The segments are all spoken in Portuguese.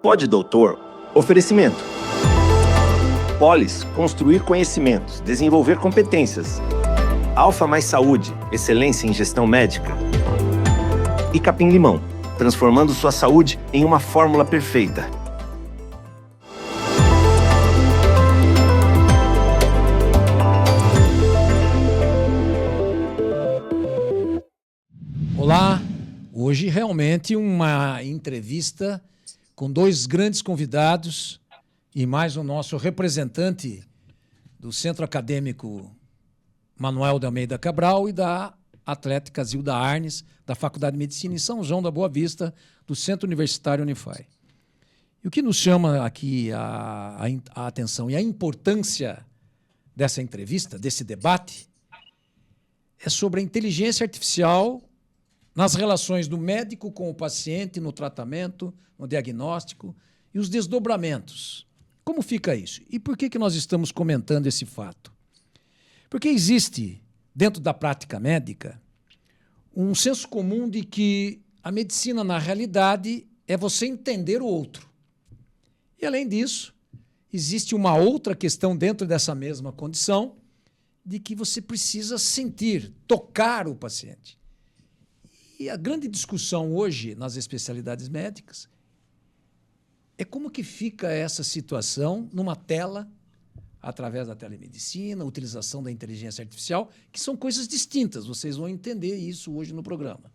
Pode, doutor. Oferecimento. Polis, construir conhecimentos, desenvolver competências. Alfa Mais Saúde, excelência em gestão médica. E Capim Limão, transformando sua saúde em uma fórmula perfeita. Olá, hoje realmente uma entrevista com dois grandes convidados e mais o nosso representante do Centro Acadêmico Manuel de Almeida Cabral e da Atlética Zilda Arnes, da Faculdade de Medicina em São João da Boa Vista, do Centro Universitário Unify. E o que nos chama aqui a atenção e a importância dessa entrevista, desse debate, é sobre a inteligência artificial nas relações do médico com o paciente, no tratamento, no diagnóstico e os desdobramentos. Como fica isso? E por que nós estamos comentando esse fato? Porque existe, dentro da prática médica, um senso comum de que a medicina, na realidade, é você entender o outro. E, além disso, existe uma outra questão dentro dessa mesma condição de que você precisa sentir, tocar o paciente. E a grande discussão hoje nas especialidades médicas é como que fica essa situação numa tela, através da telemedicina, a utilização da inteligência artificial, que são coisas distintas. Vocês vão entender isso hoje no programa.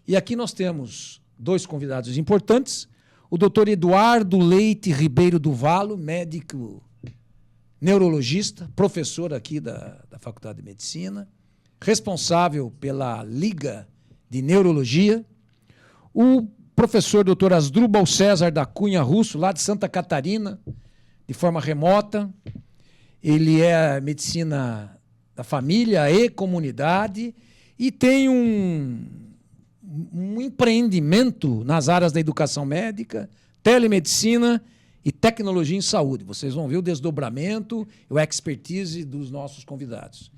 E aqui nós temos dois convidados importantes, o doutor Eduardo Leite Ribeiro do Valo, médico neurologista, professor aqui da Faculdade de Medicina, responsável pela Liga de Neurologia, o professor Dr. Asdrubal César da Cunha Russo, lá de Santa Catarina, de forma remota. Ele é medicina da família e comunidade e tem um empreendimento nas áreas da educação médica, telemedicina e tecnologia em saúde. Vocês vão ver o desdobramento e o expertise dos nossos convidados.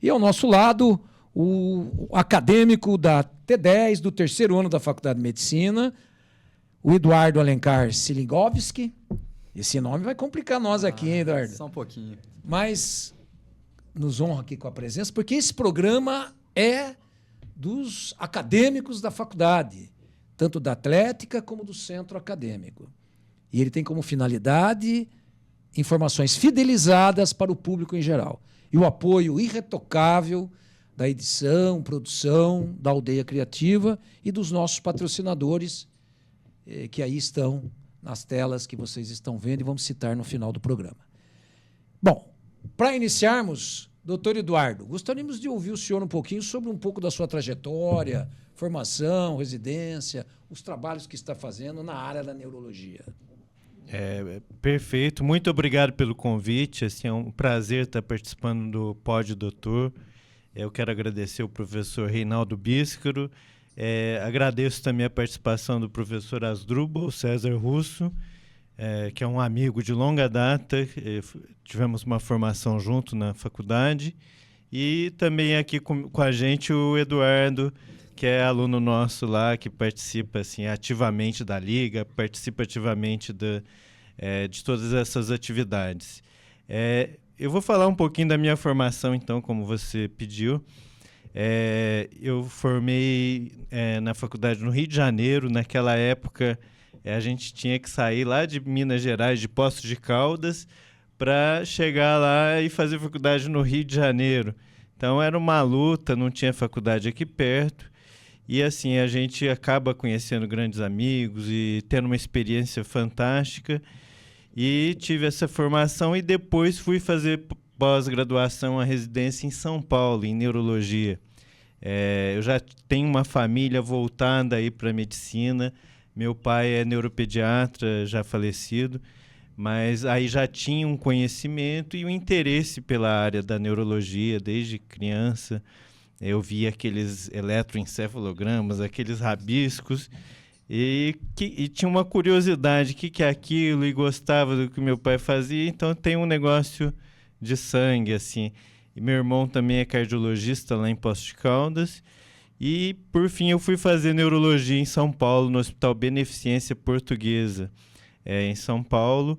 E ao nosso lado, o acadêmico da T10, do terceiro ano da Faculdade de Medicina, o Eduardo Alencar Silingovski. Esse nome vai complicar nós aqui, hein, Eduardo? Só um pouquinho. Mas nos honra aqui com a presença, porque esse programa é dos acadêmicos da faculdade, tanto da Atlética como do Centro Acadêmico. E ele tem como finalidade informações fidelizadas para o público em geral. E o apoio irretocável da edição, produção, da Aldeia Criativa e dos nossos patrocinadores, que aí estão nas telas que vocês estão vendo e vamos citar no final do programa. Bom, para iniciarmos, doutor Eduardo, gostaríamos de ouvir o senhor um pouquinho sobre um pouco da sua trajetória, formação, residência, os trabalhos que está fazendo na área da neurologia. Perfeito, muito obrigado pelo convite, assim, é um prazer estar participando do Pod Doutor. Eu quero agradecer o professor Reinaldo Bíscaro, agradeço também a participação do professor Asdrubal César Russo, que é um amigo de longa data, tivemos uma formação junto na faculdade, e também aqui com a gente o Eduardo, que é aluno nosso lá, que participa assim, ativamente da Liga, participa ativamente de todas essas atividades. Eu vou falar um pouquinho da minha formação, então, como você pediu. Eu formei na faculdade no Rio de Janeiro. Naquela época, a gente tinha que sair lá de Minas Gerais, de Poços de Caldas, para chegar lá e fazer faculdade no Rio de Janeiro. Então, era uma luta, não tinha faculdade aqui perto. E, assim, a gente acaba conhecendo grandes amigos e tendo uma experiência fantástica. E tive essa formação e depois fui fazer pós-graduação, a residência em São Paulo, em neurologia. Eu já tenho uma família voltada aí para a medicina. Meu pai é neuropediatra, já falecido, mas aí já tinha um conhecimento e um interesse pela área da neurologia desde criança. Eu via aqueles eletroencefalogramas, aqueles rabiscos, e tinha uma curiosidade, o que é aquilo, e gostava do que meu pai fazia, então tem um negócio de sangue, assim. E meu irmão também é cardiologista lá em Poços de Caldas, E, por fim, eu fui fazer neurologia em São Paulo, no Hospital Beneficência Portuguesa, em São Paulo.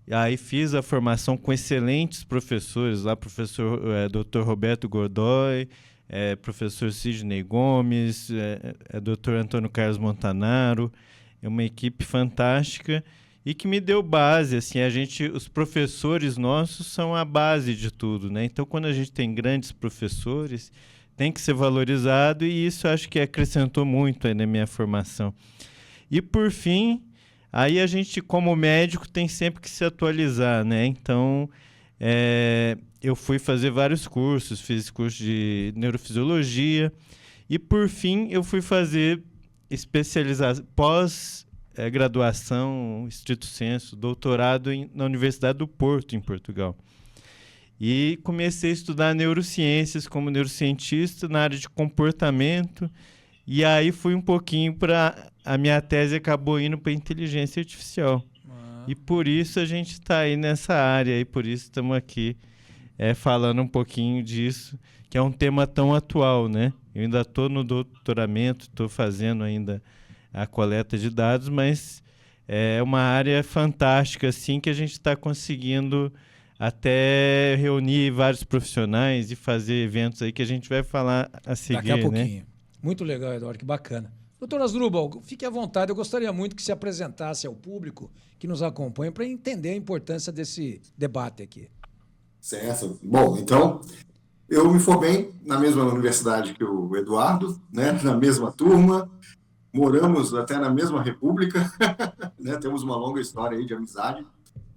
E aí fiz a formação com excelentes professores lá, professor Dr. Roberto Godoy, professor Sidney Gomes, Dr. Antônio Carlos Montanaro. É uma equipe fantástica e que me deu base. Assim, os professores nossos são a base de tudo, né? Então, quando a gente tem grandes professores, tem que ser valorizado, e isso acho que acrescentou muito aí na minha formação. E, por fim, aí a gente, como médico, tem sempre que se atualizar, né? Então, eu fui fazer vários cursos, fiz curso de neurofisiologia, e, por fim, eu fui fazer especialização, pós-graduação, estrito sensu, doutorado na Universidade do Porto, em Portugal. E comecei a estudar neurociências como neurocientista na área de comportamento. E aí fui um pouquinho para... A minha tese acabou indo para inteligência artificial. E por isso a gente está aí nessa área. E por isso estamos aqui falando um pouquinho disso, que é um tema tão atual, né? Eu ainda estou no doutoramento, estou fazendo ainda a coleta de dados, mas é uma área fantástica, assim, que a gente está conseguindo... até reunir vários profissionais e fazer eventos aí que a gente vai falar a seguir, daqui a pouquinho. Né? Muito legal, Eduardo, que bacana. Doutor Asdrubal, fique à vontade. Eu gostaria muito que se apresentasse ao público que nos acompanha para entender a importância desse debate aqui. Certo. Bom, então, eu me formei na mesma universidade que o Eduardo, né? Na mesma turma, moramos até na mesma república, né? Temos uma longa história aí de amizade.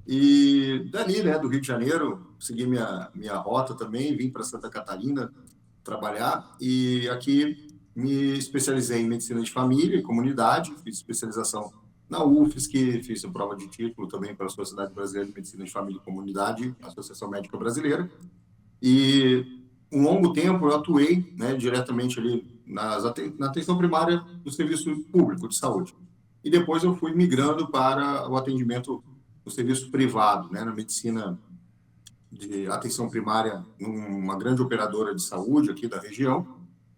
E dali, né, do Rio de Janeiro, segui minha rota também, vim para Santa Catarina trabalhar, e aqui me especializei em medicina de família e comunidade, fiz especialização na UFSC, fiz a prova de título também para a Sociedade Brasileira de Medicina de Família e Comunidade, Associação Médica Brasileira, e um longo tempo eu atuei, né, diretamente ali na atenção primária do serviço público de saúde, e depois eu fui migrando para o atendimento no serviço privado, né, na medicina de atenção primária, numa grande operadora de saúde aqui da região,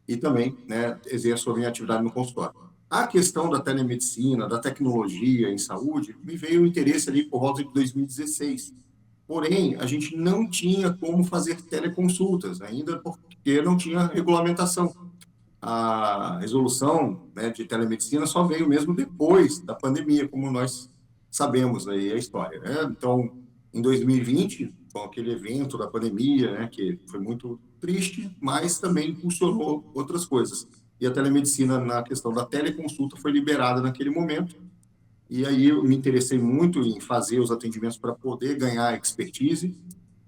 e também, né, exerço a minha atividade no consultório. A questão da telemedicina, da tecnologia em saúde, me veio o interesse ali por volta de 2016. Porém, a gente não tinha como fazer teleconsultas, ainda porque não tinha regulamentação. A resolução, né, de telemedicina só veio mesmo depois da pandemia, como nós sabemos aí a história, né? Então, em 2020, com aquele evento da pandemia, né, que foi muito triste, mas também impulsionou outras coisas. E a telemedicina, na questão da teleconsulta, foi liberada naquele momento. E aí eu me interessei muito em fazer os atendimentos para poder ganhar expertise.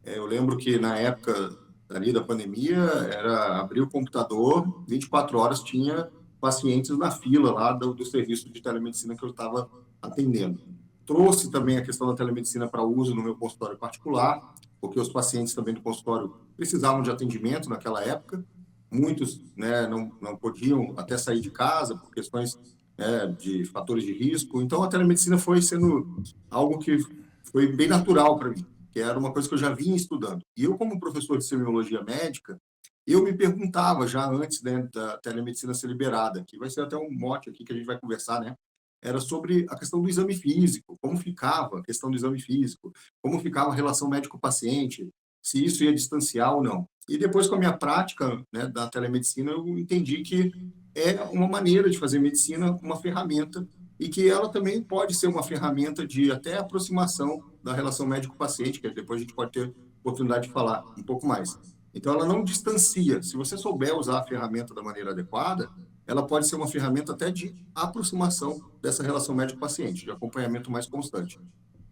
Eu lembro que na época ali da pandemia, era abrir o computador, 24 horas tinha pacientes na fila lá do serviço de telemedicina que eu estava atendendo. Trouxe também a questão da telemedicina para uso no meu consultório particular, porque os pacientes também do consultório precisavam de atendimento naquela época. Muitos, né, não podiam até sair de casa por questões, né, de fatores de risco. Então, a telemedicina foi sendo algo que foi bem natural para mim, que era uma coisa que eu já vinha estudando. E eu, como professor de semiologia médica, eu me perguntava já antes, né, da telemedicina ser liberada, que vai ser até um mote aqui que a gente vai conversar, né? Era sobre a questão do exame físico, como ficava a questão do exame físico, como ficava a relação médico-paciente, se isso ia distanciar ou não. E depois, com a minha prática, né, da telemedicina, eu entendi que é uma maneira de fazer medicina, uma ferramenta, e que ela também pode ser uma ferramenta de até aproximação da relação médico-paciente, que depois a gente pode ter oportunidade de falar um pouco mais. Então, ela não distancia. Se você souber usar a ferramenta da maneira adequada, ela pode ser uma ferramenta até de aproximação dessa relação médico-paciente, de acompanhamento mais constante.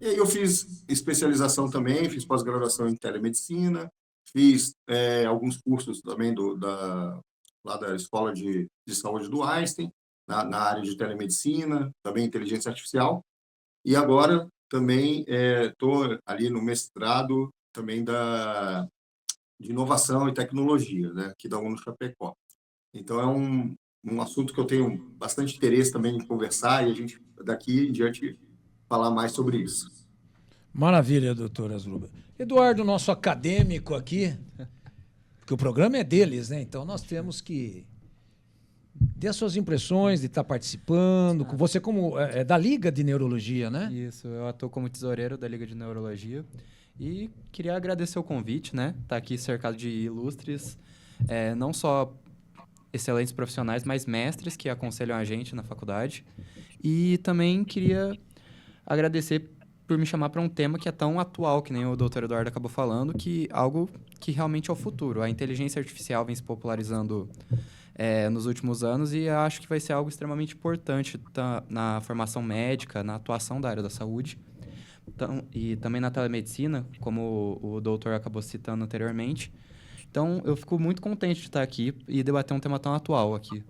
E aí eu fiz especialização também, fiz pós-graduação em telemedicina, fiz alguns cursos também lá da Escola de Saúde do Einstein, na área de telemedicina, também inteligência artificial. E agora também estou ali no mestrado também de inovação e tecnologia, né, aqui da UNO Chapecó. Então, é um assunto que eu tenho bastante interesse também em conversar e a gente, daqui em diante, falar mais sobre isso. Maravilha, doutor Asdrubal. Eduardo, nosso acadêmico aqui, porque o programa é deles, né? Então, nós temos que Dê as suas impressões de estar participando. Você como é da Liga de Neurologia, né? Isso, eu atuo como tesoureiro da Liga de Neurologia e queria agradecer o convite, né? Estar aqui cercado de ilustres, não só excelentes profissionais, mas mestres que aconselham a gente na faculdade. E também queria agradecer por me chamar para um tema que é tão atual, que nem o Dr. Eduardo acabou falando, que algo que realmente é o futuro. A inteligência artificial vem se popularizando nos últimos anos e eu acho que vai ser algo extremamente importante na formação médica, na atuação da área da saúde, e também na telemedicina, como o doutor acabou citando anteriormente. Então, eu fico muito contente de estar aqui e debater um tema tão atual aqui.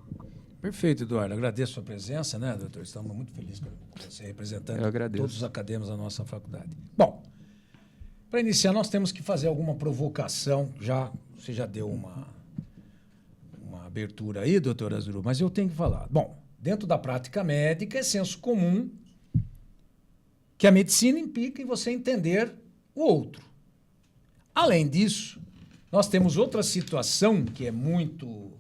Perfeito, Eduardo. Agradeço a sua presença, né, doutor? Estamos muito felizes por você representando todos os acadêmicos da nossa faculdade. Bom, para iniciar, nós temos que fazer alguma provocação. Você já deu uma abertura aí, doutor Asdrubal, mas eu tenho que falar. Bom, dentro da prática médica, é senso comum que a medicina implica em você entender o outro. Além disso, nós temos outra situação que é muito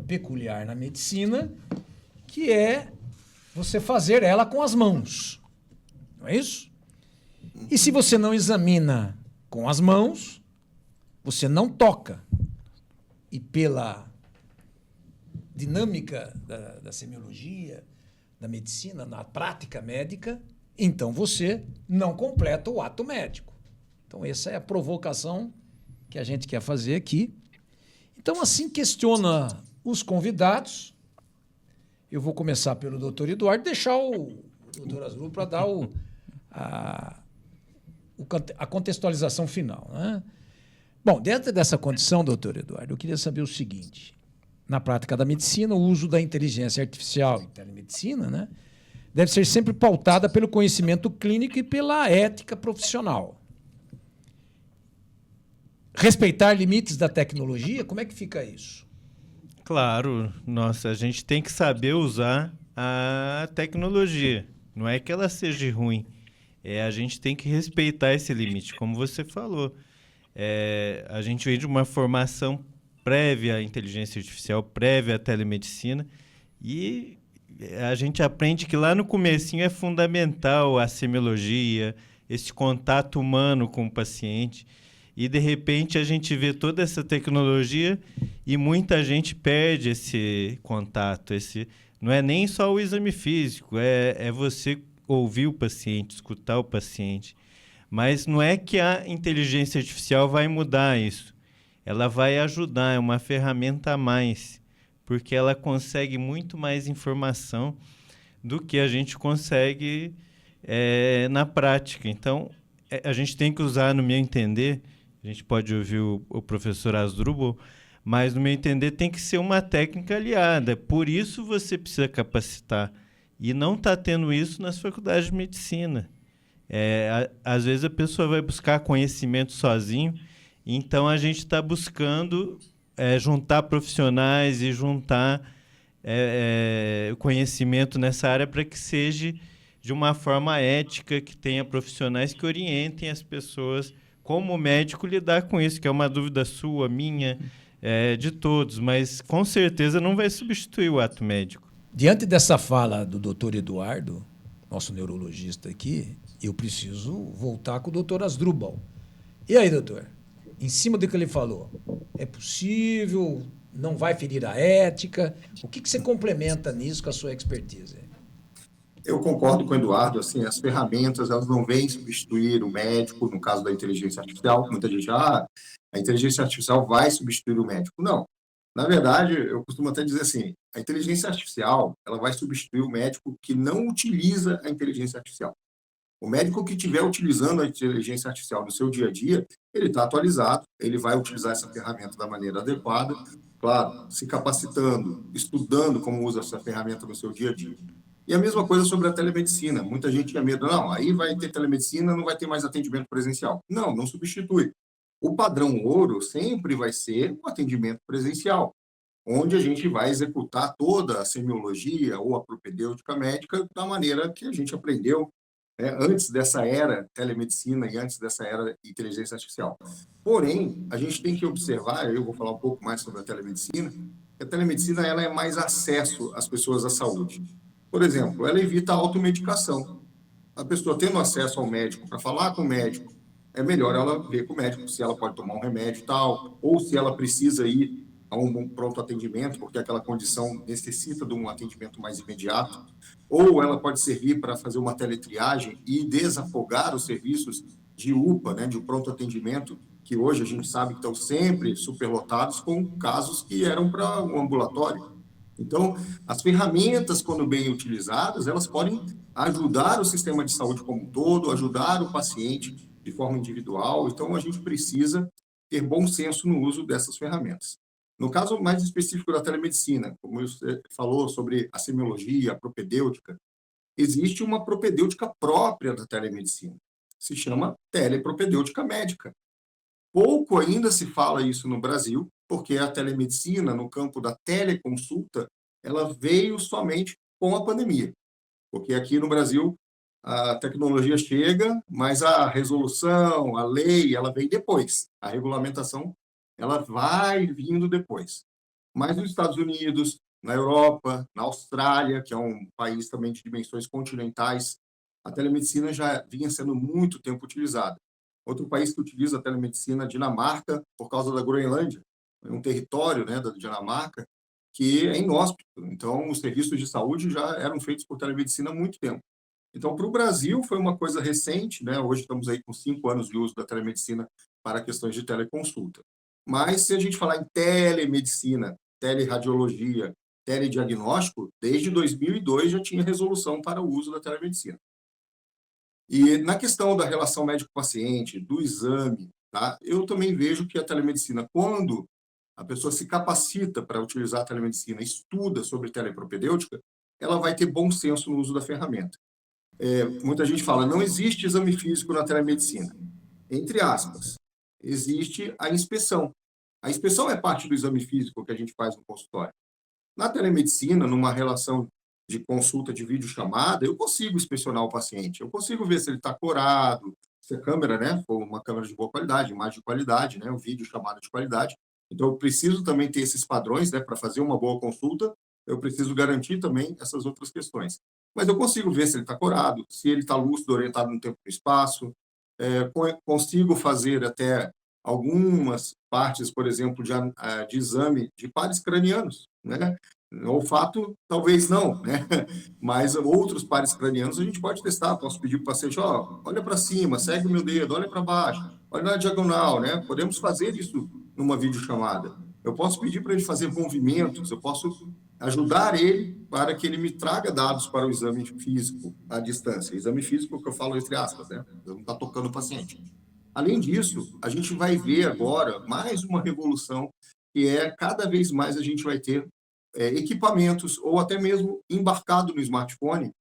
peculiar na medicina, que é você fazer ela com as mãos. Não é isso? E se você não examina com as mãos, você não toca. E pela dinâmica da semiologia, da medicina, na prática médica, então você não completa o ato médico. Então essa é a provocação que a gente quer fazer aqui. Então assim questiona os convidados. Eu vou começar pelo doutor Eduardo, deixar o doutor Asdrubal para dar a contextualização final, né? Bom, dentro dessa condição, doutor Eduardo, eu queria saber o seguinte. Na prática da medicina, o uso da inteligência artificial em telemedicina, né, deve ser sempre pautada pelo conhecimento clínico e pela ética profissional. Respeitar limites da tecnologia, como é que fica isso? Claro, nossa, a gente tem que saber usar a tecnologia. Não é que ela seja ruim, a gente tem que respeitar esse limite, como você falou. A gente vem de uma formação prévia à inteligência artificial, prévia à telemedicina, e a gente aprende que lá no comecinho é fundamental a semiologia, esse contato humano com o paciente, e de repente a gente vê toda essa tecnologia e muita gente perde esse contato. Não é nem só o exame físico, é você ouvir o paciente, escutar o paciente. Mas não é que a inteligência artificial vai mudar isso. Ela vai ajudar, é uma ferramenta a mais, porque ela consegue muito mais informação do que a gente consegue na prática. Então, a gente tem que usar, no meu entender, a gente pode ouvir o professor Asdrubal, mas, no meu entender, tem que ser uma técnica aliada. Por isso você precisa capacitar. E não está tendo isso nas faculdades de medicina. Às vezes a pessoa vai buscar conhecimento sozinho, então a gente está buscando juntar profissionais e juntar conhecimento nessa área para que seja de uma forma ética, que tenha profissionais que orientem as pessoas, como médico, lidar com isso, que é uma dúvida sua, minha, de todos, mas com certeza não vai substituir o ato médico. Diante dessa fala do doutor Eduardo, nosso neurologista aqui, eu preciso voltar com o doutor Asdrubal. E aí, doutor? Em cima do que ele falou, é possível? Não vai ferir a ética? O que você complementa nisso com a sua expertise? Eu concordo com o Eduardo, assim, as ferramentas, elas não vêm substituir o médico, no caso da inteligência artificial. Muita gente, a inteligência artificial vai substituir o médico. Não. Na verdade, eu costumo até dizer assim, a inteligência artificial, ela vai substituir o médico que não utiliza a inteligência artificial. O médico que estiver utilizando a inteligência artificial no seu dia a dia, ele está atualizado, ele vai utilizar essa ferramenta da maneira adequada, claro, se capacitando, estudando como usa essa ferramenta no seu dia a dia. E a mesma coisa sobre a telemedicina. Muita gente tinha medo, não, aí vai ter telemedicina, não vai ter mais atendimento presencial. Não, não substitui. O padrão ouro sempre vai ser o atendimento presencial, onde a gente vai executar toda a semiologia ou a propedêutica médica da maneira que a gente aprendeu antes dessa era telemedicina e antes dessa era inteligência artificial. Porém, a gente tem que observar, eu vou falar um pouco mais sobre a telemedicina, A telemedicina ela é mais acesso às pessoas à saúde. Por exemplo, ela evita a automedicação. A pessoa tendo acesso ao médico para falar com o médico, é melhor ela ver com o médico se ela pode tomar um remédio e tal, ou se ela precisa ir a um pronto atendimento, porque aquela condição necessita de um atendimento mais imediato, ou ela pode servir para fazer uma teletriagem e desafogar os serviços de UPA, né, de pronto atendimento, que hoje a gente sabe que estão sempre superlotados com casos que eram para um ambulatório. Então, as ferramentas, quando bem utilizadas, elas podem ajudar o sistema de saúde como um todo, ajudar o paciente de forma individual. Então, a gente precisa ter bom senso no uso dessas ferramentas. No caso mais específico da telemedicina, como você falou sobre a semiologia, a propedêutica, existe uma propedêutica própria da telemedicina. Se chama telepropedêutica médica. Pouco ainda se fala isso no Brasil, porque a telemedicina, no campo da teleconsulta, ela veio somente com a pandemia. Porque aqui no Brasil, a tecnologia chega, mas a resolução, a lei, ela vem depois. A regulamentação, ela vai vindo depois. Mas nos Estados Unidos, na Europa, na Austrália, que é um país também de dimensões continentais, a telemedicina já vinha sendo muito tempo utilizada. Outro país que utiliza a telemedicina é a Dinamarca, por causa da Groenlândia, é um território, né, da Dinamarca, que é inóspito. Então, os serviços de saúde já eram feitos por telemedicina há muito tempo. Então, para o Brasil, foi uma coisa recente, né? Hoje estamos aí com 5 anos de uso da telemedicina para questões de teleconsulta. Mas, se a gente falar em telemedicina, teleradiologia, telediagnóstico, desde 2002 já tinha resolução para o uso da telemedicina. E na questão da relação médico-paciente, do exame, tá? Eu também vejo que a telemedicina, quando a pessoa se capacita para utilizar a telemedicina, estuda sobre telepropedêutica, ela vai ter bom senso no uso da ferramenta. Muita gente fala, não existe exame físico na telemedicina. Entre aspas, existe a inspeção. A inspeção é parte do exame físico que a gente faz no consultório. Na telemedicina, numa relação de consulta de videochamada, eu consigo inspecionar o paciente, eu consigo ver se ele está corado, se a câmera, né, for uma câmera de boa qualidade, imagem de qualidade, né, o vídeo chamada de qualidade. Então, eu preciso também ter esses padrões, né, para fazer uma boa consulta, eu preciso garantir também essas outras questões. Mas eu consigo ver se ele está corado, se ele está lúcido, orientado no tempo e no espaço, consigo fazer até algumas partes, por exemplo, de exame de pares cranianos, né? Olfato, talvez não, né? Mas outros pares cranianos a gente pode testar. Posso pedir para o paciente, olha para cima, segue o meu dedo, olha para baixo, olha na diagonal, né? Podemos fazer isso numa videochamada. Eu posso pedir para ele fazer movimentos, eu posso ajudar ele para que ele me traga dados para o exame físico à distância. Exame físico que eu falo entre aspas, né? Eu não está tocando o paciente. Além disso, a gente vai ver agora mais uma revolução, que é cada vez mais a gente vai ter equipamentos, ou até mesmo embarcado no smartphone,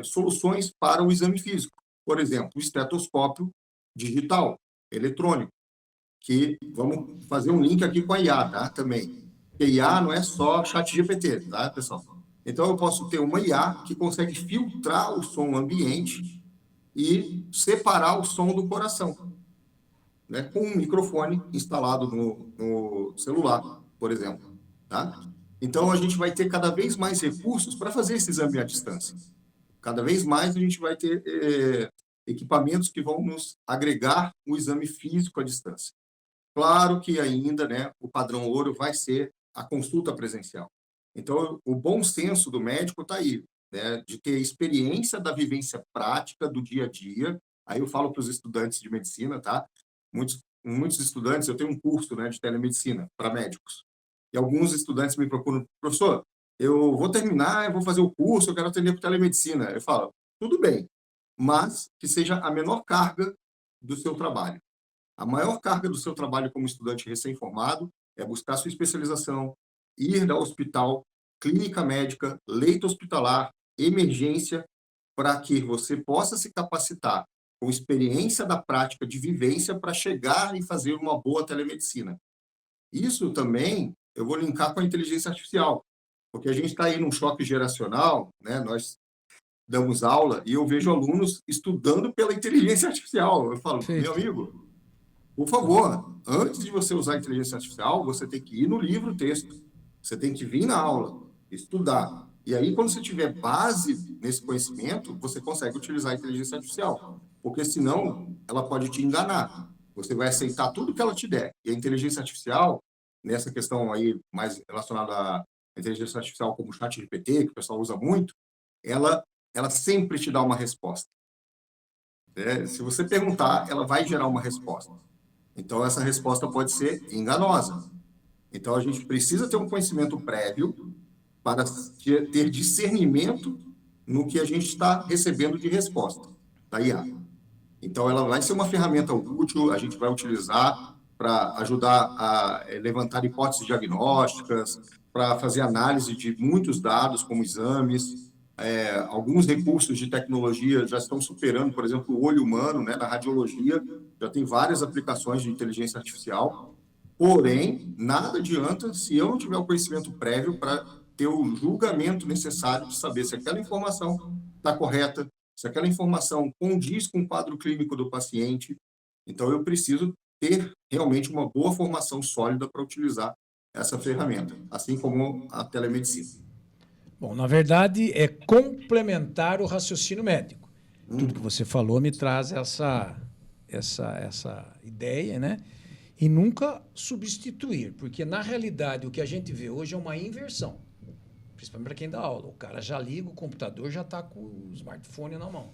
soluções para o exame físico. Por exemplo, o estetoscópio digital, eletrônico, que vamos fazer um link aqui com a IA, tá? Também. Porque IA não é só ChatGPT, tá, pessoal? Então, eu posso ter uma IA que consegue filtrar o som ambiente e separar o som do coração, né? Com um microfone instalado no celular, por exemplo. Tá? Então, a gente vai ter cada vez mais recursos para fazer esse exame à distância. Cada vez mais a gente vai ter equipamentos que vão nos agregar o exame físico à distância. Claro que ainda, né, o padrão ouro vai ser a consulta presencial. Então, o bom senso do médico está aí, né, de ter experiência da vivência prática do dia a dia. Aí eu falo para os estudantes de medicina, tá? Muitos estudantes, eu tenho um curso, né, de telemedicina para médicos. E alguns estudantes me procuram, professor, eu vou terminar, eu vou fazer o curso, eu quero atender por telemedicina. Eu falo, tudo bem, mas que seja a menor carga do seu trabalho. A maior carga do seu trabalho como estudante recém-formado é buscar sua especialização, ir ao hospital, clínica médica, leito hospitalar, emergência, para que você possa se capacitar com experiência da prática de vivência para chegar e fazer uma boa telemedicina. Isso também eu vou linkar com a inteligência artificial, porque a gente está aí num choque geracional, né? Nós damos aula e eu vejo alunos estudando pela inteligência artificial. Eu falo, meu amigo, por favor, antes de você usar a inteligência artificial, você tem que ir no livro texto, Você tem que vir na aula, estudar. E aí, quando você tiver base nesse conhecimento, você consegue utilizar a inteligência artificial. Porque, senão, ela pode te enganar. Você vai aceitar tudo que ela te der. E a inteligência artificial, nessa questão aí mais relacionada à inteligência artificial como o ChatGPT, que o pessoal usa muito, ela sempre te dá uma resposta. Se você perguntar, ela vai gerar uma resposta. Então, essa resposta pode ser enganosa. Então, a gente precisa ter um conhecimento prévio para ter discernimento no que a gente está recebendo de resposta da IA. Então, ela vai ser uma ferramenta útil, a gente vai utilizar para ajudar a levantar hipóteses diagnósticas, para fazer análise de muitos dados, como exames. Alguns recursos de tecnologia já estão superando, por exemplo, o olho humano, né, na radiologia, já tem várias aplicações de inteligência artificial. Porém, nada adianta se eu não tiver o conhecimento prévio para ter o julgamento necessário de saber se aquela informação está correta, se aquela informação condiz com o quadro clínico do paciente. Então, eu preciso ter realmente uma boa formação sólida para utilizar essa ferramenta, assim como a telemedicina. Bom, na verdade, é complementar o raciocínio médico. Tudo que você falou me traz essa ideia, né? E nunca substituir, porque, na realidade, o que a gente vê hoje é uma inversão, principalmente para quem dá aula. O cara já liga o computador, já está com o smartphone na mão.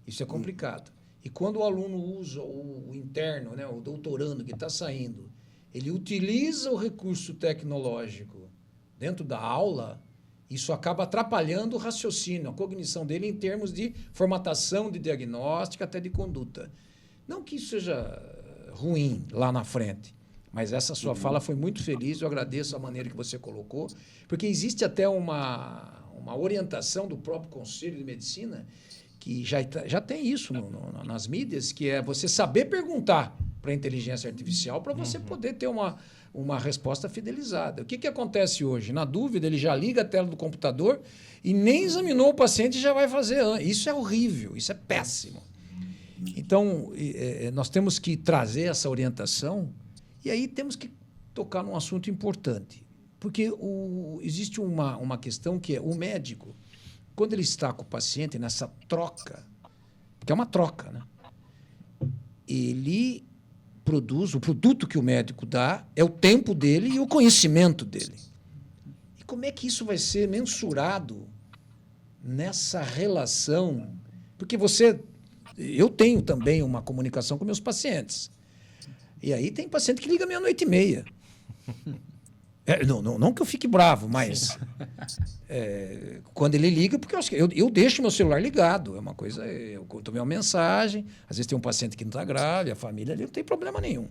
Isso é complicado. E quando o aluno usa o interno, né, o doutorando que está saindo, ele utiliza o recurso tecnológico dentro da aula, isso acaba atrapalhando o raciocínio, a cognição dele em termos de formatação de diagnóstica, até de conduta. Não que isso seja ruim lá na frente, mas essa sua fala foi muito feliz, eu agradeço a maneira que você colocou, porque existe até uma orientação do próprio Conselho de Medicina, que já tem isso nas mídias, que é você saber perguntar para a inteligência artificial para você poder ter uma resposta fidelizada. O que acontece hoje? Na dúvida, ele já liga a tela do computador e nem examinou o paciente e já vai fazer. Isso é horrível, isso é péssimo. Então, nós temos que trazer essa orientação e aí temos que tocar num assunto importante. Porque existe uma questão que é o médico, quando ele está com o paciente nessa troca, porque é uma troca, né? Ele produz, o produto que o médico dá é o tempo dele e o conhecimento dele. E como é que isso vai ser mensurado nessa relação? Porque eu tenho também uma comunicação com meus pacientes. E aí tem paciente que liga meia-noite e meia. Não que eu fique bravo, mas quando ele liga, porque eu deixo meu celular ligado. É uma coisa, eu tomei uma mensagem, às vezes tem um paciente que não está grave, a família ali não tem problema nenhum.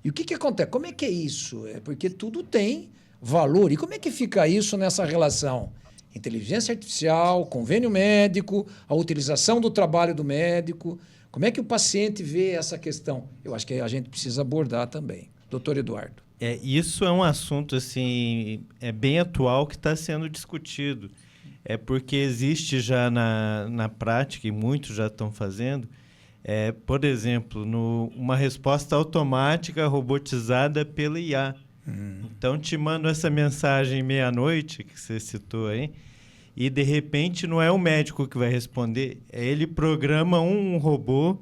E o que acontece? Como é que é isso? É porque tudo tem valor. E como é que fica isso nessa relação? Inteligência artificial, convênio médico, a utilização do trabalho do médico. Como é que o paciente vê essa questão? Eu acho que a gente precisa abordar também. Doutor Eduardo. Isso é um assunto assim, bem atual que está sendo discutido. É porque existe já na prática, e muitos já estão fazendo, por exemplo, uma resposta automática robotizada pela IA. Então, te mando essa mensagem meia-noite, que você citou aí, e, de repente, não é o médico que vai responder, ele programa um robô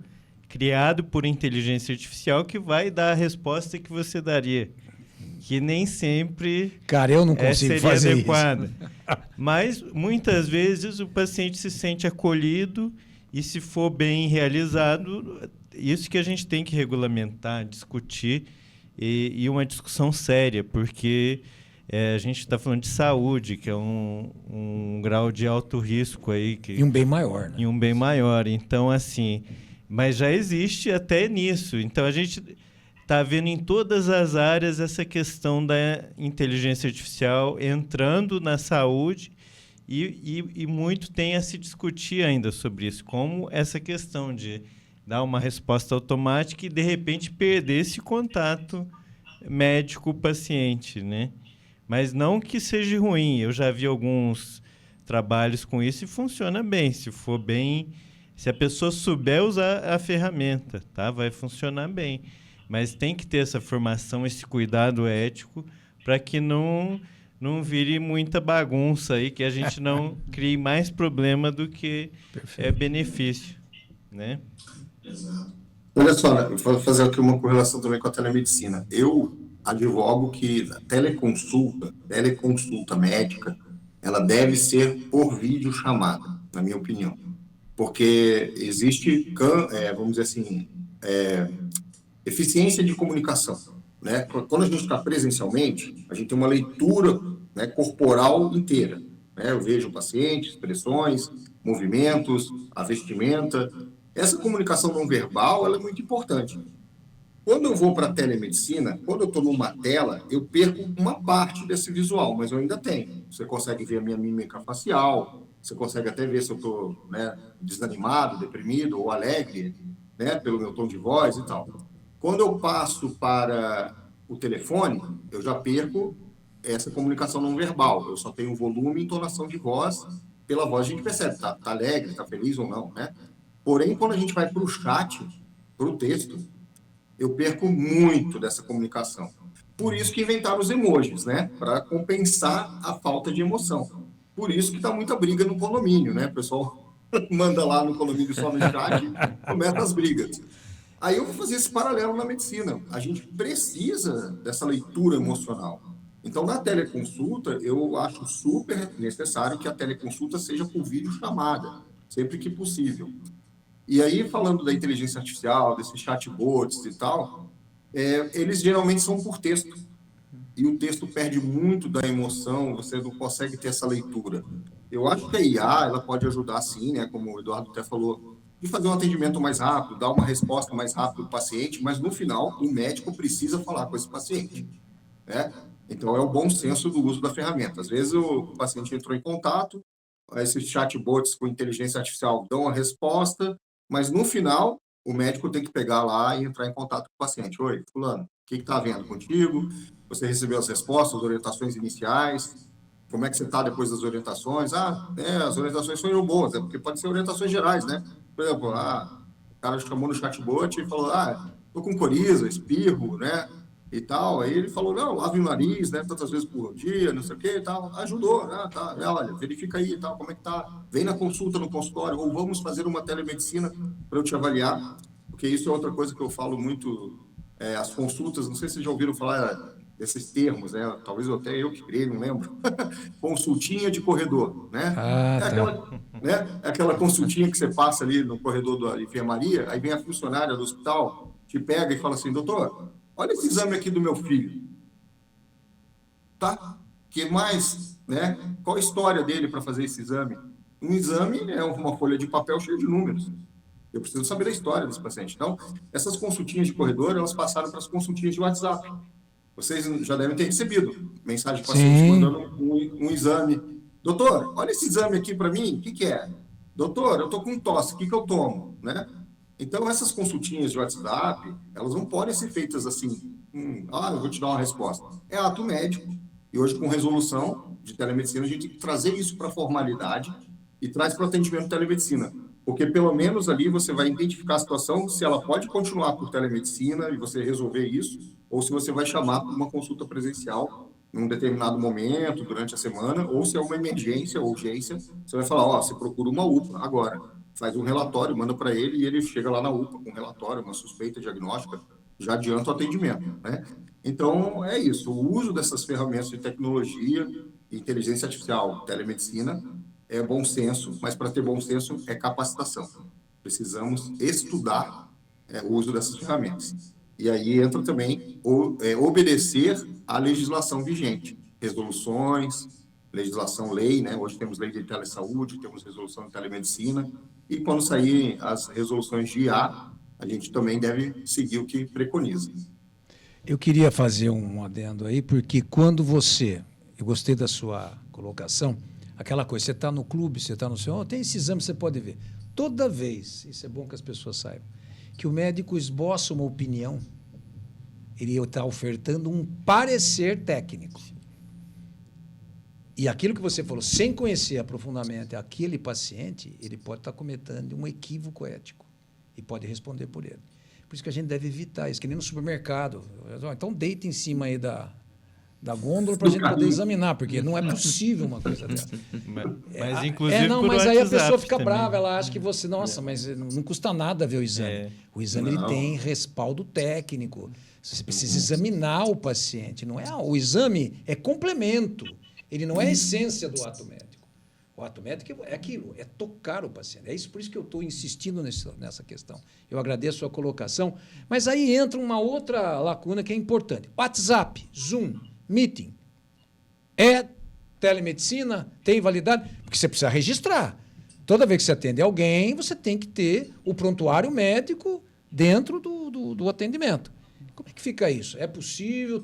criado por inteligência artificial que vai dar a resposta que você daria, que nem sempre Cara, eu não consigo seria fazer adequada. isso. Mas, muitas vezes, o paciente se sente acolhido e, se for bem realizado, isso que a gente tem que regulamentar, discutir, e uma discussão séria, porque a gente está falando de saúde, que é um grau de alto risco aí. E um bem maior, né? E um bem maior. Então, assim, mas já existe até nisso. Então, a gente está vendo em todas as áreas essa questão da inteligência artificial entrando na saúde e muito tem a se discutir ainda sobre isso, como essa questão de dar uma resposta automática e, de repente, perder esse contato médico-paciente, né? Mas não que seja ruim. Eu já vi alguns trabalhos com isso e funciona bem. Se for bem, se a pessoa souber usar a ferramenta, tá? Vai funcionar bem. Mas tem que ter essa formação, esse cuidado ético, para que não não vire muita bagunça aí, que a gente não crie mais problema do que benefício, né? Olha só, vou fazer aqui uma correlação também com a telemedicina. Eu advogo que a teleconsulta médica, ela deve ser por videochamada, na minha opinião. Porque existe, vamos dizer assim, eficiência de comunicação, né? Quando a gente está presencialmente, a gente tem uma leitura, né, corporal inteira, né? Eu vejo o paciente, expressões, movimentos, a vestimenta. Essa comunicação não verbal, ela é muito importante. Quando eu vou para a telemedicina, quando eu estou numa tela, eu perco uma parte desse visual, mas eu ainda tenho. Você consegue ver a minha mímica facial, você consegue até ver se eu estou, né, desanimado, deprimido ou alegre, né, pelo meu tom de voz e tal. Quando eu passo para o telefone, eu já perco essa comunicação não verbal. Eu só tenho volume e entonação de voz. Pela voz a gente percebe, tá alegre, tá feliz ou não, né? Porém, quando a gente vai para o chat, para o texto, eu perco muito dessa comunicação. Por isso que inventaram os emojis, né? Para compensar a falta de emoção. Por isso que está muita briga no condomínio, né? O pessoal manda lá no condomínio só no chat e começa as brigas. Aí eu vou fazer esse paralelo na medicina. A gente precisa dessa leitura emocional. Então, na teleconsulta, eu acho super necessário que a teleconsulta seja por videochamada, sempre que possível. E aí, falando da inteligência artificial, desses chatbots e tal, eles geralmente são por texto. E o texto perde muito da emoção, você não consegue ter essa leitura. Eu acho que a IA, ela pode ajudar sim, né, como o Eduardo até falou, de fazer um atendimento mais rápido, dar uma resposta mais rápida para o paciente, mas no final, o médico precisa falar com esse paciente, né? Então, é o bom senso do uso da ferramenta. Às vezes, o paciente entrou em contato, esses chatbots com inteligência artificial dão a resposta, mas no final, o médico tem que pegar lá e entrar em contato com o paciente. Oi, fulano, o que está havendo contigo? Você recebeu as respostas, as orientações iniciais? Como é que você está depois das orientações? As orientações foram boas, porque pode ser orientações gerais, né? Por exemplo, o cara chamou no chatbot e falou, tô com coriza, espirro, né? E tal. Aí ele falou, não, lave o nariz, né? Tantas vezes por dia, não sei o que e tal. Ajudou, né? Tá, olha, verifica aí e tal, como é que tá. Vem na consulta no consultório, ou vamos fazer uma telemedicina para eu te avaliar. Porque isso é outra coisa que eu falo muito, as consultas, não sei se vocês já ouviram falar desses termos, né? Talvez até eu que criei, não lembro. Consultinha de corredor, né? Aquela consultinha que você passa ali no corredor da enfermaria, aí vem a funcionária do hospital, te pega e fala assim, doutor, olha esse exame aqui do meu filho. Tá? Que mais, né? Qual a história dele para fazer esse exame? Um exame é uma folha de papel cheia de números. Eu preciso saber a história desse paciente. Então, essas consultinhas de corredor, elas passaram para as consultinhas de WhatsApp. Vocês já devem ter recebido mensagem de pacientes mandando um exame. Doutor, olha esse exame aqui para mim, o que é? Doutor, eu estou com tosse, o que eu tomo? Né? Então, essas consultinhas de WhatsApp, elas não podem ser feitas assim, eu vou te dar uma resposta. É ato médico. E hoje, com resolução de telemedicina, a gente tem que trazer isso para a formalidade e traz para o atendimento de telemedicina. Porque, pelo menos, ali você vai identificar a situação, se ela pode continuar por telemedicina e você resolver isso, ou se você vai chamar para uma consulta presencial em um determinado momento, durante a semana, ou se é uma emergência ou urgência, você vai falar, você procura uma UPA agora. Faz um relatório, manda para ele e ele chega lá na UPA com um relatório, uma suspeita diagnóstica, já adianta o atendimento, né? Então, é isso. O uso dessas ferramentas de tecnologia, inteligência artificial, telemedicina, é bom senso, mas para ter bom senso é capacitação. Precisamos estudar o uso dessas ferramentas. E aí entra também obedecer à legislação vigente. Resoluções, legislação, lei, né? Hoje temos lei de telesaúde, temos resolução de telemedicina, e quando saírem as resoluções de IA, a gente também deve seguir o que preconiza. Eu queria fazer um adendo aí, porque quando eu gostei da sua colocação, aquela coisa, você está no clube, você está no seu... tem esse exame, você pode ver. Toda vez, isso é bom que as pessoas saibam, que o médico esboça uma opinião, ele está ofertando um parecer técnico. E aquilo que você falou, sem conhecer profundamente aquele paciente, ele pode estar cometendo um equívoco ético e pode responder por ele. Por isso que a gente deve evitar isso, que nem no supermercado. Então, deita em cima aí da gôndola para a gente poder examinar, porque não é possível uma coisa dessa. Mas inclusive mas aí a WhatsApp pessoa fica também. brava, ela acha que você, nossa, mas não custa nada ver o exame. O exame ele tem respaldo técnico. Você precisa examinar o paciente. Não é, o exame é complemento, ele não é a essência do ato médico. O ato médico é aquilo, é tocar o paciente. É isso, por isso que eu estou insistindo nessa questão. Eu agradeço a sua colocação, mas aí entra uma outra lacuna que é importante. WhatsApp, Zoom, Meeting. É telemedicina? Tem validade? Porque você precisa registrar. Toda vez que você atende alguém, você tem que ter o prontuário médico dentro do atendimento. Como é que fica isso? É possível?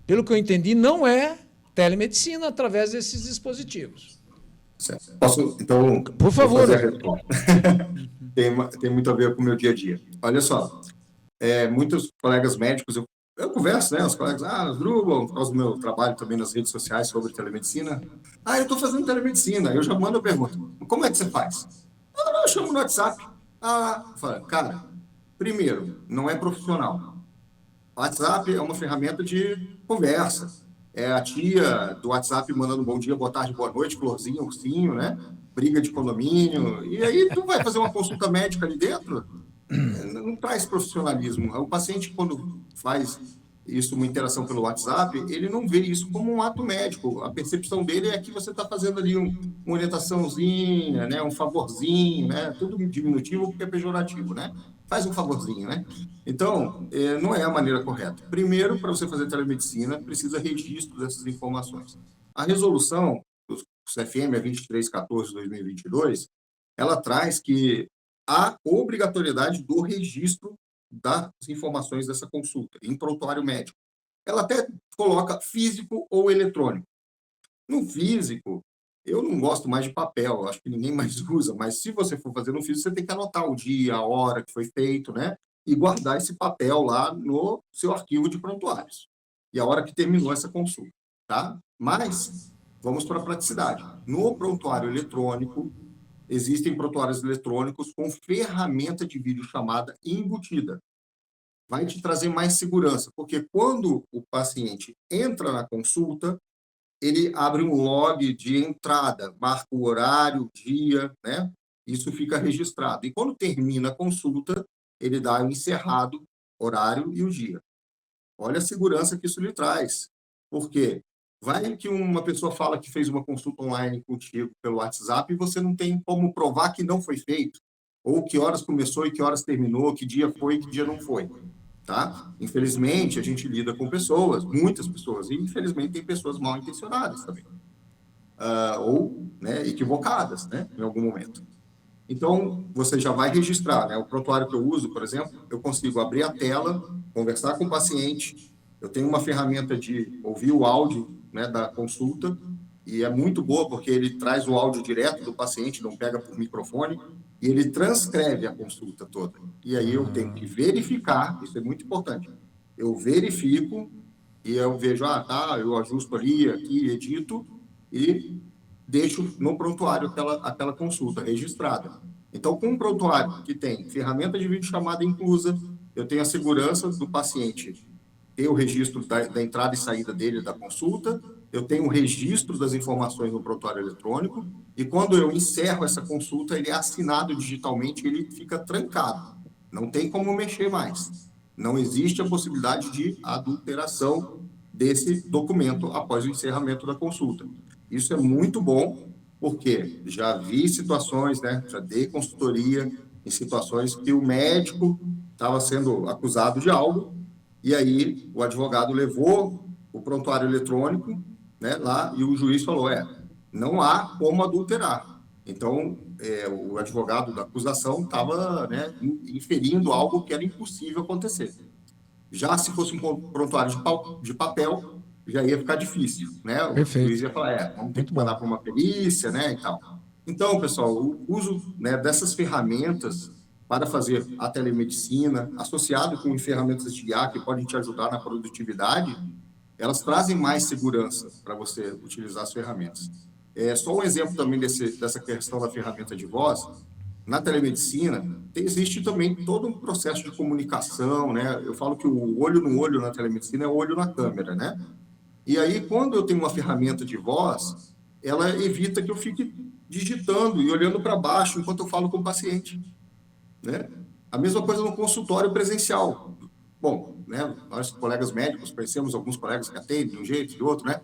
Pelo que eu entendi, não é telemedicina através desses dispositivos. Certo. Posso, então, por favor. Fazer a resposta. Tem muito a ver com o meu dia a dia. Olha só, muitos colegas médicos, eu converso, né? Os colegas, Drubal, por causa do meu trabalho também nas redes sociais sobre telemedicina. Eu estou fazendo telemedicina. Eu já mando a pergunta: como é que você faz? Eu chamo no WhatsApp. Falo, cara, primeiro, não é profissional. O WhatsApp é uma ferramenta de conversa. É a tia do WhatsApp mandando bom dia, boa tarde, boa noite, florzinha, ursinho, né? Briga de condomínio. E aí tu vai fazer uma consulta médica ali dentro, não traz profissionalismo. O paciente, quando faz isso, uma interação pelo WhatsApp, ele não vê isso como um ato médico. A percepção dele é que você está fazendo ali uma orientaçãozinha, né? Um favorzinho, né? Tudo diminutivo porque é pejorativo, né? Faz um favorzinho, né? Então, não é a maneira correta. Primeiro, para você fazer telemedicina, precisa registro dessas informações. A resolução do CFM, a 2314/2022, ela traz que há obrigatoriedade do registro das informações dessa consulta em prontuário médico. Ela até coloca físico ou eletrônico. No físico, eu não gosto mais de papel, acho que ninguém mais usa, mas se você for fazer no físico, você tem que anotar o dia, a hora que foi feito, né? E guardar esse papel lá no seu arquivo de prontuários. E a hora que terminou essa consulta, tá? Mas, vamos para a praticidade. No prontuário eletrônico, existem prontuários eletrônicos com ferramenta de videochamada embutida. Vai te trazer mais segurança, porque quando o paciente entra na consulta, ele abre um log de entrada, marca o horário, o dia, né? Isso fica registrado. E quando termina a consulta, ele dá o encerrado, horário e o dia. Olha a segurança que isso lhe traz. Por quê? Vai que uma pessoa fala que fez uma consulta online contigo pelo WhatsApp e você não tem como provar que não foi feito. Ou que horas começou e que horas terminou, que dia foi e que dia não foi. Tá? Infelizmente, a gente lida com pessoas, muitas pessoas, e infelizmente tem pessoas mal intencionadas também. Ou, né, equivocadas, né, em algum momento. Então, você já vai registrar, né? O prontuário que eu uso, por exemplo, eu consigo abrir a tela, conversar com o paciente, eu tenho uma ferramenta de ouvir o áudio, né, da consulta, e é muito boa porque ele traz o áudio direto do paciente, não pega por microfone, e ele transcreve a consulta toda. E aí eu tenho que verificar, isso é muito importante, eu verifico e eu vejo, eu ajusto ali, aqui, edito, e deixo no prontuário aquela consulta registrada. Então, com um prontuário que tem ferramenta de videochamada inclusa, eu tenho a segurança do paciente ter o registro da entrada e saída dele da consulta, eu tenho o registro das informações no prontuário eletrônico, e quando eu encerro essa consulta, ele é assinado digitalmente, ele fica trancado. Não tem como mexer mais. Não existe a possibilidade de adulteração desse documento após o encerramento da consulta. Isso é muito bom, porque já vi situações, né, já dei consultoria em situações que o médico estava sendo acusado de algo, e aí o advogado levou o prontuário eletrônico, né, lá, e o juiz falou, não há como adulterar. Então, o advogado da acusação estava, né, inferindo algo que era impossível acontecer. Já se fosse um prontuário de papel, já ia ficar difícil, né? O juiz ia falar, vamos ter que mandar para uma perícia, né, e tal. Então, pessoal, o uso, né, dessas ferramentas para fazer a telemedicina, associado com ferramentas de IA que podem te ajudar na produtividade, elas trazem mais segurança para você utilizar as ferramentas. Só um exemplo também dessa questão da ferramenta de voz. Na telemedicina, existe também todo um processo de comunicação, né? Eu falo que o olho no olho na telemedicina é o olho na câmera, né? E aí, quando eu tenho uma ferramenta de voz, ela evita que eu fique digitando e olhando para baixo enquanto eu falo com o paciente, né? A mesma coisa no consultório presencial. Bom, né, nós, colegas médicos, conhecemos alguns colegas que atendem de um jeito, de outro, né?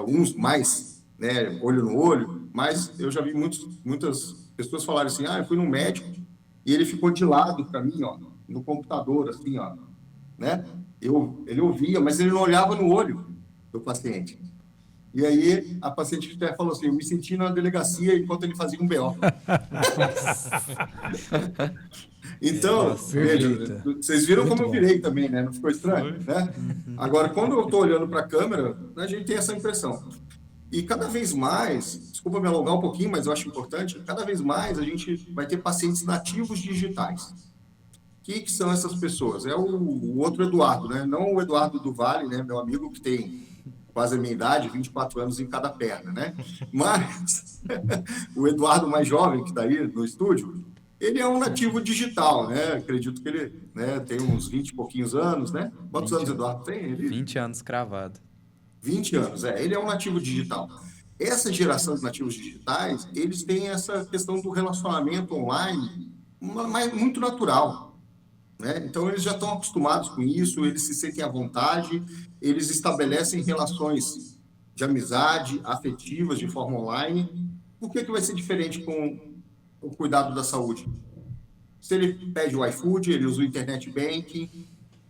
Uns mais, né, olho no olho, mas eu já vi muitas pessoas falarem assim, eu fui no médico e ele ficou de lado para mim, ó, no computador, assim, ó, né? Ele ouvia, mas ele não olhava no olho do paciente. E aí a paciente até falou assim, eu me senti na delegacia enquanto ele fazia um BO. Então, veja, vocês viram como eu virei também, né? Não ficou estranho, né? Agora, quando eu estou olhando para a câmera, a gente tem essa impressão. E cada vez mais, desculpa me alongar um pouquinho, mas eu acho importante, cada vez mais a gente vai ter pacientes nativos digitais. Que são essas pessoas? É o outro Eduardo, né? Não o Eduardo do Vale, né? Meu amigo que tem quase a minha idade, 24 anos em cada perna, né? Mas o Eduardo mais jovem, que está aí no estúdio, ele é um nativo digital, né? Acredito que ele, né, tem uns 20 e pouquinhos anos, né? Quantos anos Eduardo tem? Ele... 20 anos cravado. 20 anos, ele é um nativo digital. Essa geração de nativos digitais, eles têm essa questão do relacionamento online muito natural, né? Então, eles já estão acostumados com isso, eles se sentem à vontade, eles estabelecem relações de amizade, afetivas, de forma online. Por que vai ser diferente com o cuidado da saúde? Se ele pede o iFood, ele usa o Internet Banking,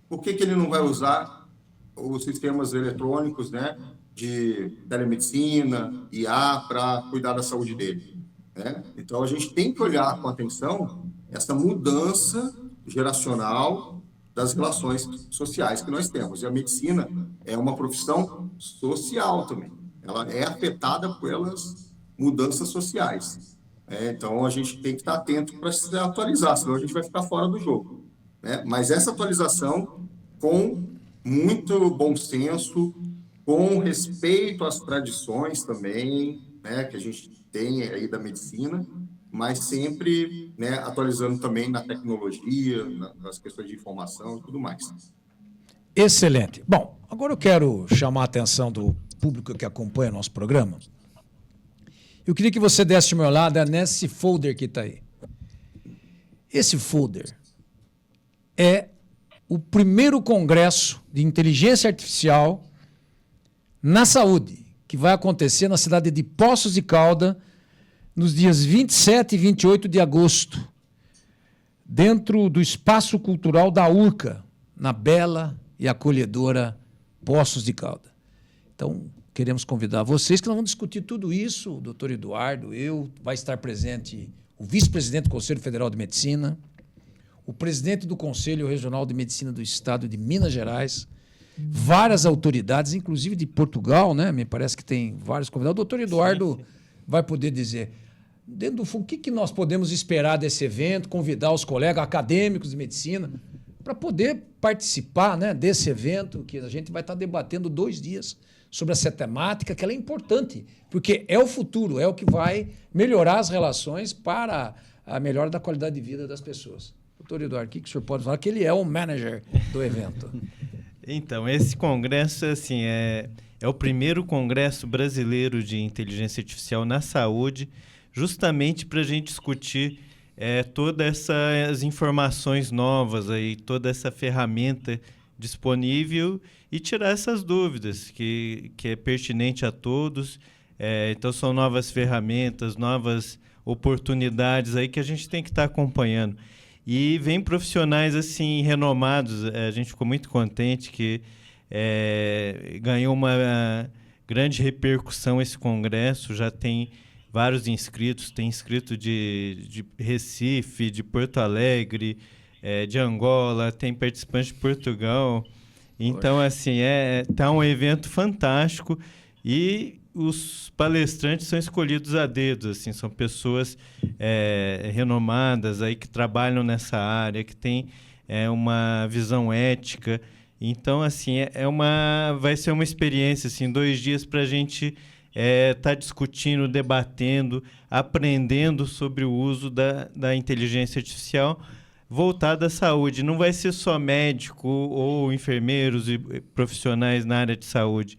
por que ele não vai usar os sistemas eletrônicos, né, de telemedicina, IA, para cuidar da saúde dele, né? Então, a gente tem que olhar com atenção essa mudança geracional das relações sociais que nós temos. E a medicina é uma profissão social também. Ela é afetada pelas mudanças sociais. Então, a gente tem que estar atento para se atualizar, senão a gente vai ficar fora do jogo, né? Mas essa atualização com muito bom senso, com respeito às tradições também, né, que a gente tem aí da medicina, mas sempre, né, atualizando também na tecnologia, nas questões de informação e tudo mais. Excelente. Bom, agora eu quero chamar a atenção do público que acompanha nosso programa. Eu queria que você desse uma olhada nesse folder que está aí. Esse folder é o primeiro congresso de inteligência artificial na saúde, que vai acontecer na cidade de Poços de Caldas, nos dias 27 e 28 de agosto, dentro do Espaço Cultural da URCA, na bela e acolhedora Poços de Caldas. Então, queremos convidar vocês, que nós vamos discutir tudo isso, o doutor Eduardo, vai estar presente o vice-presidente do Conselho Federal de Medicina, o presidente do Conselho Regional de Medicina do Estado de Minas Gerais, várias autoridades, inclusive de Portugal, né? Me parece que tem vários convidados. O doutor Eduardo vai poder dizer, dentro do fundo, o que nós podemos esperar desse evento, convidar os colegas acadêmicos de medicina para poder participar, né, desse evento, que a gente vai estar debatendo 2 dias sobre essa temática, que ela é importante, porque é o futuro, é o que vai melhorar as relações para a melhora da qualidade de vida das pessoas. Doutor Eduardo, o que o senhor pode falar? Que ele é o manager do evento. Então, esse congresso assim, é o primeiro congresso brasileiro de inteligência artificial na saúde, justamente para a gente discutir todas essas informações novas, aí, toda essa ferramenta disponível e tirar essas dúvidas, que é pertinente a todos. Então, são novas ferramentas, novas oportunidades aí que a gente tem que estar acompanhando. E vem profissionais assim renomados, a gente ficou muito contente que ganhou uma grande repercussão esse congresso, já tem vários inscritos, tem inscrito de Recife, de Porto Alegre, de Angola, tem participantes de Portugal. Então, assim, tá um evento fantástico e os palestrantes são escolhidos a dedo, assim, são pessoas renomadas aí que trabalham nessa área, que têm uma visão ética. Então, assim, vai ser uma experiência, assim, 2 dias para a gente estar discutindo, debatendo, aprendendo sobre o uso da inteligência artificial voltada à saúde. Não vai ser só médico ou enfermeiros e profissionais na área de saúde.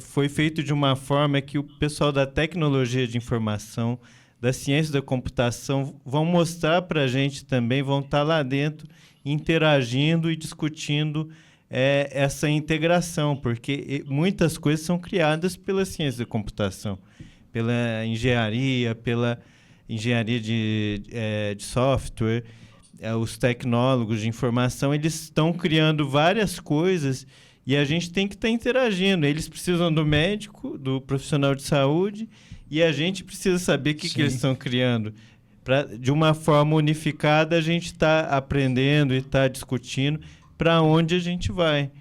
foi feito de uma forma que o pessoal da tecnologia de informação, da ciência da computação, vão mostrar para a gente também, vão estar lá dentro interagindo e discutindo essa integração, porque muitas coisas são criadas pela ciência da computação, pela engenharia de software. Os tecnólogos de informação, eles estão criando várias coisas e a gente tem que estar interagindo. Eles precisam do médico, do profissional de saúde, e a gente precisa saber o que eles estão criando. De uma forma unificada, a gente está aprendendo e está discutindo para onde a gente vai.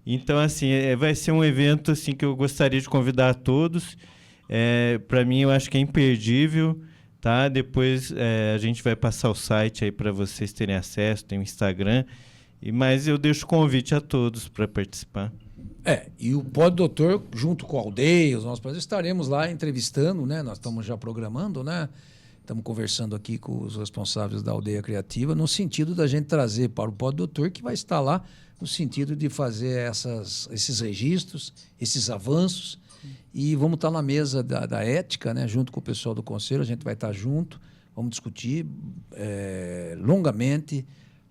Então, assim, vai ser um evento assim, que eu gostaria de convidar a todos. Para mim, eu acho que é imperdível. Tá? Depois a gente vai passar o site aí para vocês terem acesso, tem o Instagram. Mas eu deixo o convite a todos para participar. E o Pod Doutor, junto com a Aldeia, os nossos parceiros, estaremos lá entrevistando, né? Nós estamos já programando, né? Estamos conversando aqui com os responsáveis da Aldeia Criativa, no sentido da gente trazer para o Pod Doutor, que vai estar lá no sentido de fazer esses registros, esses avanços. E vamos estar na mesa da ética, né? Junto com o pessoal do Conselho, a gente vai estar junto, vamos discutir longamente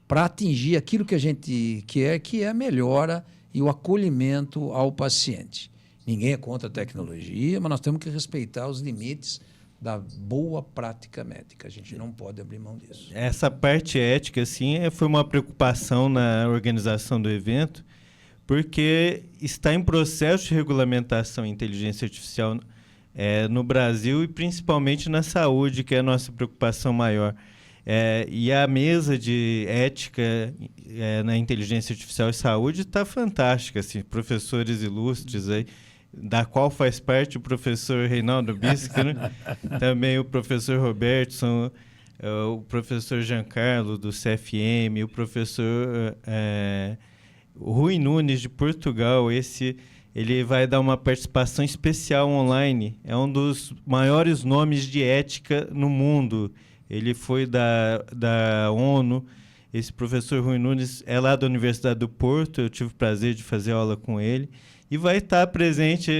para atingir aquilo que a gente quer, que é a melhora e o acolhimento ao paciente. Ninguém é contra a tecnologia, mas nós temos que respeitar os limites da boa prática médica. A gente não pode abrir mão disso. Essa parte ética, assim, foi uma preocupação na organização do evento, porque está em processo de regulamentação inteligência artificial no Brasil e principalmente na saúde, que é a nossa preocupação maior. E a mesa de ética na inteligência artificial e saúde está fantástica, assim, professores ilustres aí, da qual faz parte o professor Reinaldo Bíscaro, também o professor Robertson, o professor Giancarlo do CFM, o professor Rui Nunes de Portugal. Ele vai dar uma participação especial online, é um dos maiores nomes de ética no mundo. Ele foi da ONU. Esse professor Rui Nunes é lá da Universidade do Porto, eu tive o prazer de fazer aula com ele. E vai estar presente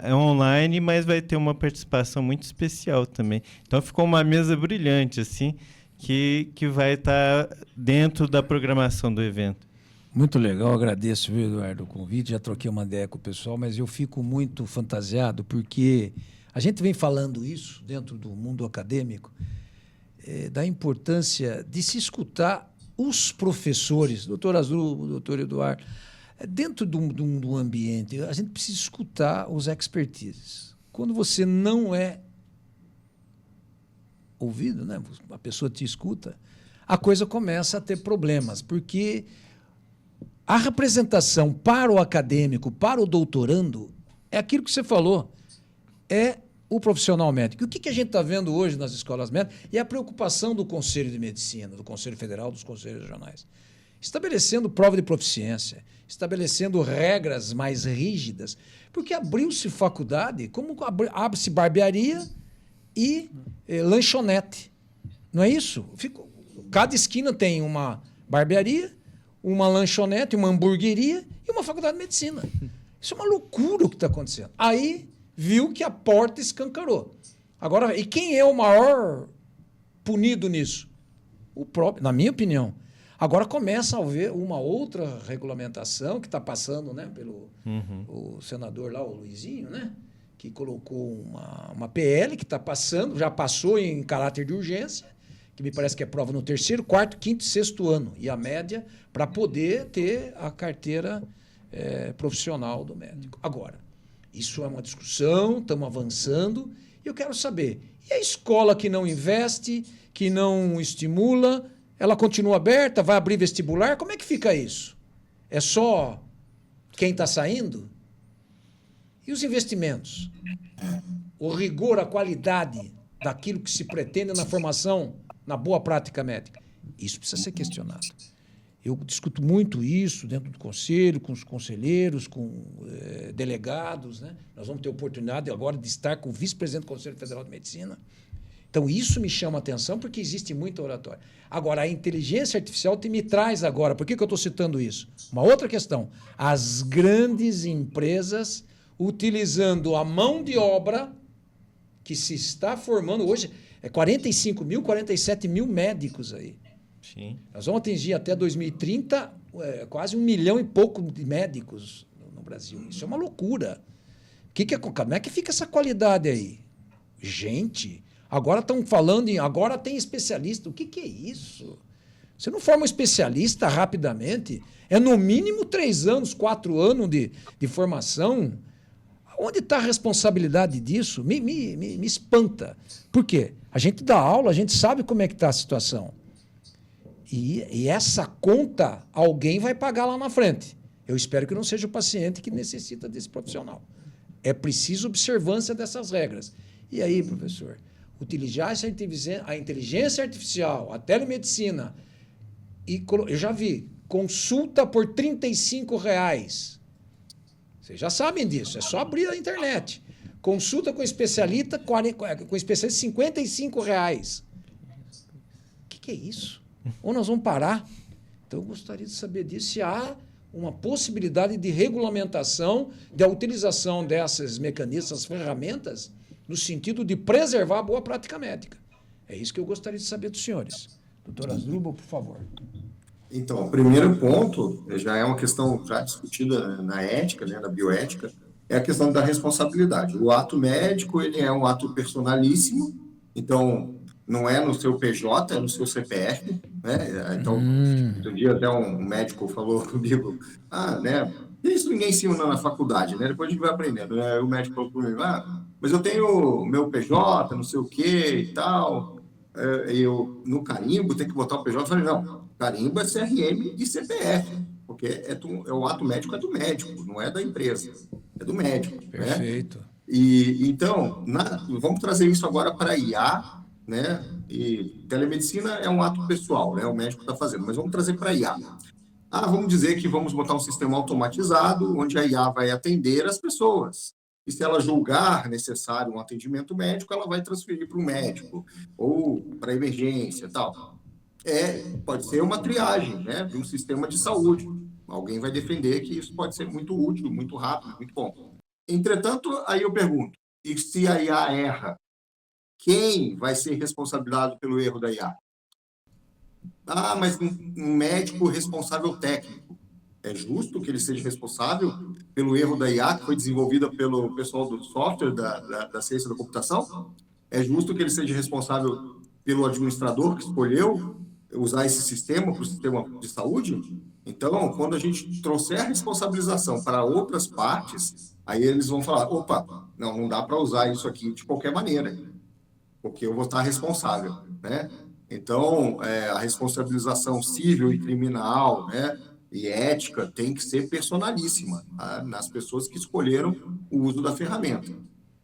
online, mas vai ter uma participação muito especial também. Então ficou uma mesa brilhante, assim, que vai estar dentro da programação do evento. Muito legal, agradeço, viu, Eduardo, o convite. Já troquei uma ideia com o pessoal, mas eu fico muito fantasiado, porque a gente vem falando isso dentro do mundo acadêmico, da importância de se escutar os professores, doutor Azul, doutor Eduardo, dentro do ambiente, a gente precisa escutar os expertises. Quando você não é ouvido, né? A pessoa te escuta, a coisa começa a ter problemas, porque a representação para o acadêmico, para o doutorando, é aquilo que você falou, é o profissional médico. E o que a gente está vendo hoje nas escolas médicas é a preocupação do Conselho de Medicina, do Conselho Federal, dos Conselhos Regionais, estabelecendo prova de proficiência, estabelecendo regras mais rígidas, porque abriu-se faculdade, como abre-se barbearia e lanchonete. Não é isso? Cada esquina tem uma barbearia, uma lanchonete, uma hamburgueria e uma faculdade de medicina. Isso é uma loucura o que está acontecendo. Aí viu que a porta escancarou. Agora, e quem é o maior punido nisso? O próprio, na minha opinião. Agora começa a haver uma outra regulamentação que está passando, né, pelo o senador lá, o Luizinho, né, que colocou uma PL que está passando, já passou em caráter de urgência, que me parece que é prova no 3º, 4º, 5º e 6º ano, e a média para poder ter a carteira profissional do médico. Agora, isso é uma discussão, estamos avançando, e eu quero saber, e a escola que não investe, que não estimula, ela continua aberta, vai abrir vestibular? Como é que fica isso? É só quem está saindo? E os investimentos? O rigor, a qualidade daquilo que se pretende na formação, na boa prática médica? Isso precisa ser questionado. Eu discuto muito isso dentro do conselho, com os conselheiros, com delegados, né? Nós vamos ter oportunidade agora de estar com o vice-presidente do Conselho Federal de Medicina. Então, isso me chama a atenção, porque existe muita oratória. Agora, a inteligência artificial me traz agora, por que eu estou citando isso? Uma outra questão. As grandes empresas utilizando a mão de obra que se está formando hoje. É 45 mil, 47 mil médicos aí. Sim. Nós vamos atingir até 2030 quase 1 milhão e pouco de médicos no Brasil. Isso é uma loucura. Como é que fica essa qualidade aí? Gente, agora estão falando em... Agora tem especialista. O que é isso? Você não forma um especialista rapidamente? É no mínimo 3 anos, 4 anos de formação. Onde está a responsabilidade disso? Me espanta. Por quê? A gente dá aula, a gente sabe como é que está a situação. E essa conta alguém vai pagar lá na frente. Eu espero que não seja o paciente que necessita desse profissional. É preciso observância dessas regras. E aí, professor, utilizar a inteligência artificial, a telemedicina, eu já vi, consulta por R$35. Vocês já sabem disso, é só abrir a internet. Consulta com especialista, R$55. O que é isso? Ou nós vamos parar? Então, eu gostaria de saber disso, se há uma possibilidade de regulamentação da utilização desses mecanismos, essas ferramentas, no sentido de preservar a boa prática médica. É isso que eu gostaria de saber dos senhores. Doutor Asdrubal, por favor. Então, o primeiro ponto, já é uma questão já discutida na ética, né, na bioética, é a questão da responsabilidade. O ato médico, ele é um ato personalíssimo, então não é no seu PJ, é no seu CPF, né? Então, outro dia até um médico falou comigo, né, isso ninguém ensina na faculdade, né? Depois a gente vai aprendendo, né? O médico falou comigo, mas eu tenho meu PJ, não sei o quê e tal, eu no carimbo tem que botar o PJ. Eu falei, não, carimbo é CRM e CPF, porque é o ato médico é do médico, não é da empresa, é do médico. Perfeito. Né? E então, vamos trazer isso agora para a IA, né? E telemedicina é um ato pessoal, né? O médico está fazendo, mas vamos trazer para a IA. Vamos dizer que vamos botar um sistema automatizado, onde a IA vai atender as pessoas. E se ela julgar necessário um atendimento médico, ela vai transferir para o médico, ou para a emergência e tal. Pode ser uma triagem, né, de um sistema de saúde. Alguém vai defender que isso pode ser muito útil, muito rápido, muito bom. Entretanto, aí eu pergunto, e se a IA erra, quem vai ser responsabilizado pelo erro da IA? Mas um médico responsável técnico. É justo que ele seja responsável pelo erro da IA, que foi desenvolvida pelo pessoal do software da ciência da computação? É justo que ele seja responsável pelo administrador que escolheu usar esse sistema para o sistema de saúde? Então, quando a gente trouxer a responsabilização para outras partes, aí eles vão falar, opa, não dá para usar isso aqui de qualquer maneira, porque eu vou estar responsável, né? Então, a responsabilização civil e criminal, né, e ética tem que ser personalíssima, tá? Nas pessoas que escolheram o uso da ferramenta.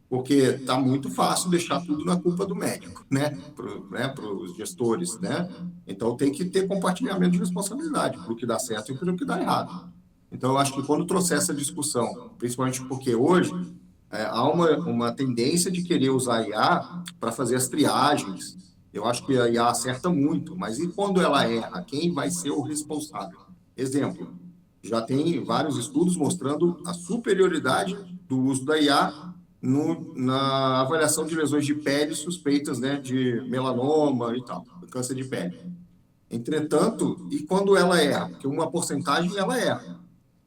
Porque está muito fácil deixar tudo na culpa do médico, né? Para os gestores, né? Então, tem que ter compartilhamento de responsabilidade para o que dá certo e para o que dá errado. Então, eu acho que quando trouxer essa discussão, principalmente porque hoje há uma tendência de querer usar a IA para fazer as triagens. Eu acho que a IA acerta muito, mas e quando ela erra? Quem vai ser o responsável? Exemplo, já tem vários estudos mostrando a superioridade do uso da IA na avaliação de lesões de pele suspeitas, né, de melanoma e tal, câncer de pele. Entretanto, e quando ela erra? Porque uma porcentagem ela erra.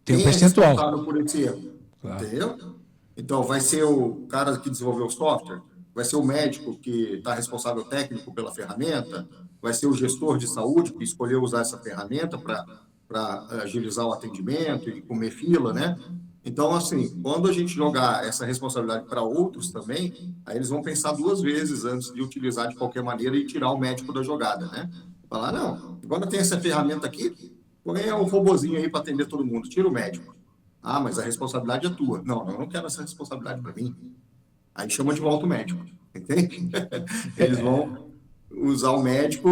Tem um Quem percentual. é responsável por esse erro? Claro. Entendeu? Então, vai ser o cara que desenvolveu o software? Vai ser o médico que está responsável técnico pela ferramenta? Vai ser o gestor de saúde que escolheu usar essa ferramenta para agilizar o atendimento e comer fila, né? Então, assim, quando a gente jogar essa responsabilidade para outros também, aí eles vão pensar 2 vezes antes de utilizar de qualquer maneira e tirar o médico da jogada, né? Falar, não, agora tem essa ferramenta aqui, põe um robozinho aí para atender todo mundo, tira o médico. Mas a responsabilidade é tua. Não, eu não quero essa responsabilidade para mim. Aí chama de volta o médico, entende? Eles vão usar o médico,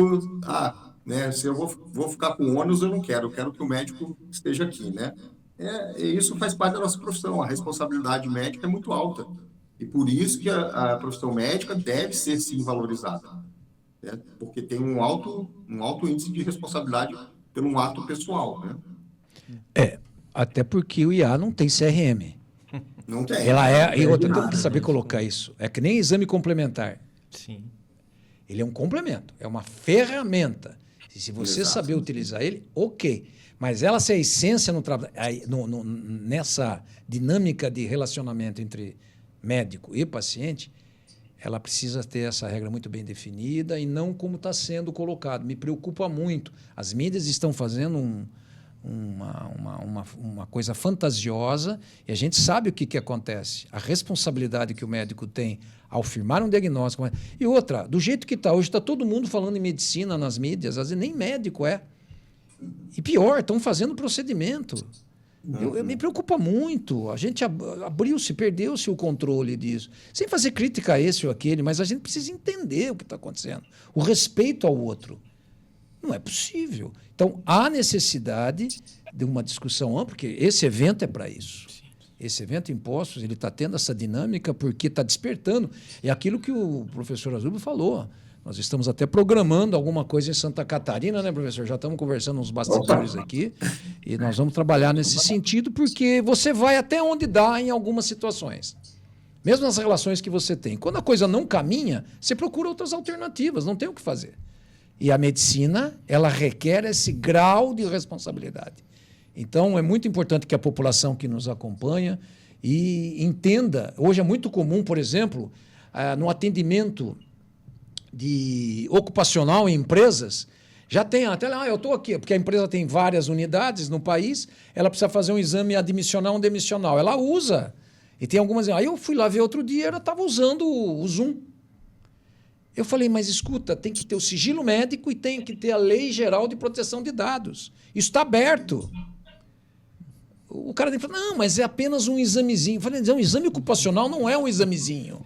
né? Se eu vou ficar com ônus, eu quero que o médico esteja aqui, né? E isso faz parte da nossa profissão. A responsabilidade médica é muito alta. E por isso que a profissão médica deve ser, sim, valorizada. Né? Porque tem um alto índice de responsabilidade por um ato pessoal, né? Até porque o IA não tem CRM. Não tem. Ela é. E outra, tem que saber colocar isso. É que nem exame complementar. Sim. Ele é um complemento, é uma ferramenta. E se você Exato. saber utilizar ele, ok. Mas ela ser a essência nessa dinâmica de relacionamento entre médico e paciente, ela precisa ter essa regra muito bem definida e não como está sendo colocado. Me preocupa muito. As mídias estão fazendo uma coisa fantasiosa e a gente sabe o que acontece. A responsabilidade que o médico tem ao firmar um diagnóstico. E outra, do jeito que está hoje, está todo mundo falando em medicina nas mídias, às vezes nem médico é. E pior, estão fazendo procedimento. Me preocupa muito. A gente abriu-se, perdeu-se o controle disso. Sem fazer crítica a esse ou aquele, mas a gente precisa entender o que está acontecendo. O respeito ao outro. Não é possível. Então, há necessidade de uma discussão ampla, porque esse evento é para isso. Esse evento Impostos, ele está tendo essa dinâmica porque está despertando. É aquilo que o professor Asdrubal falou. Nós estamos até programando alguma coisa em Santa Catarina, né, professor? Já estamos conversando uns bastidores aqui e nós vamos trabalhar nesse sentido porque você vai até onde dá em algumas situações. Mesmo nas relações que você tem. Quando a coisa não caminha, você procura outras alternativas, não tem o que fazer. E a medicina, ela requer esse grau de responsabilidade. Então, é muito importante que a população que nos acompanha e entenda. Hoje é muito comum, por exemplo, no atendimento ocupacional em empresas, já tem até lá, eu estou aqui, porque a empresa tem várias unidades no país, ela precisa fazer um exame admissional, um demissional. Ela usa. E tem algumas. Aí eu fui lá ver outro dia, ela estava usando o Zoom. Eu falei, mas escuta, tem que ter o sigilo médico e tem que ter a Lei Geral de Proteção de Dados. Isso está aberto. O cara falou, não, mas é apenas um examezinho. Eu falei, um exame ocupacional não é um examezinho.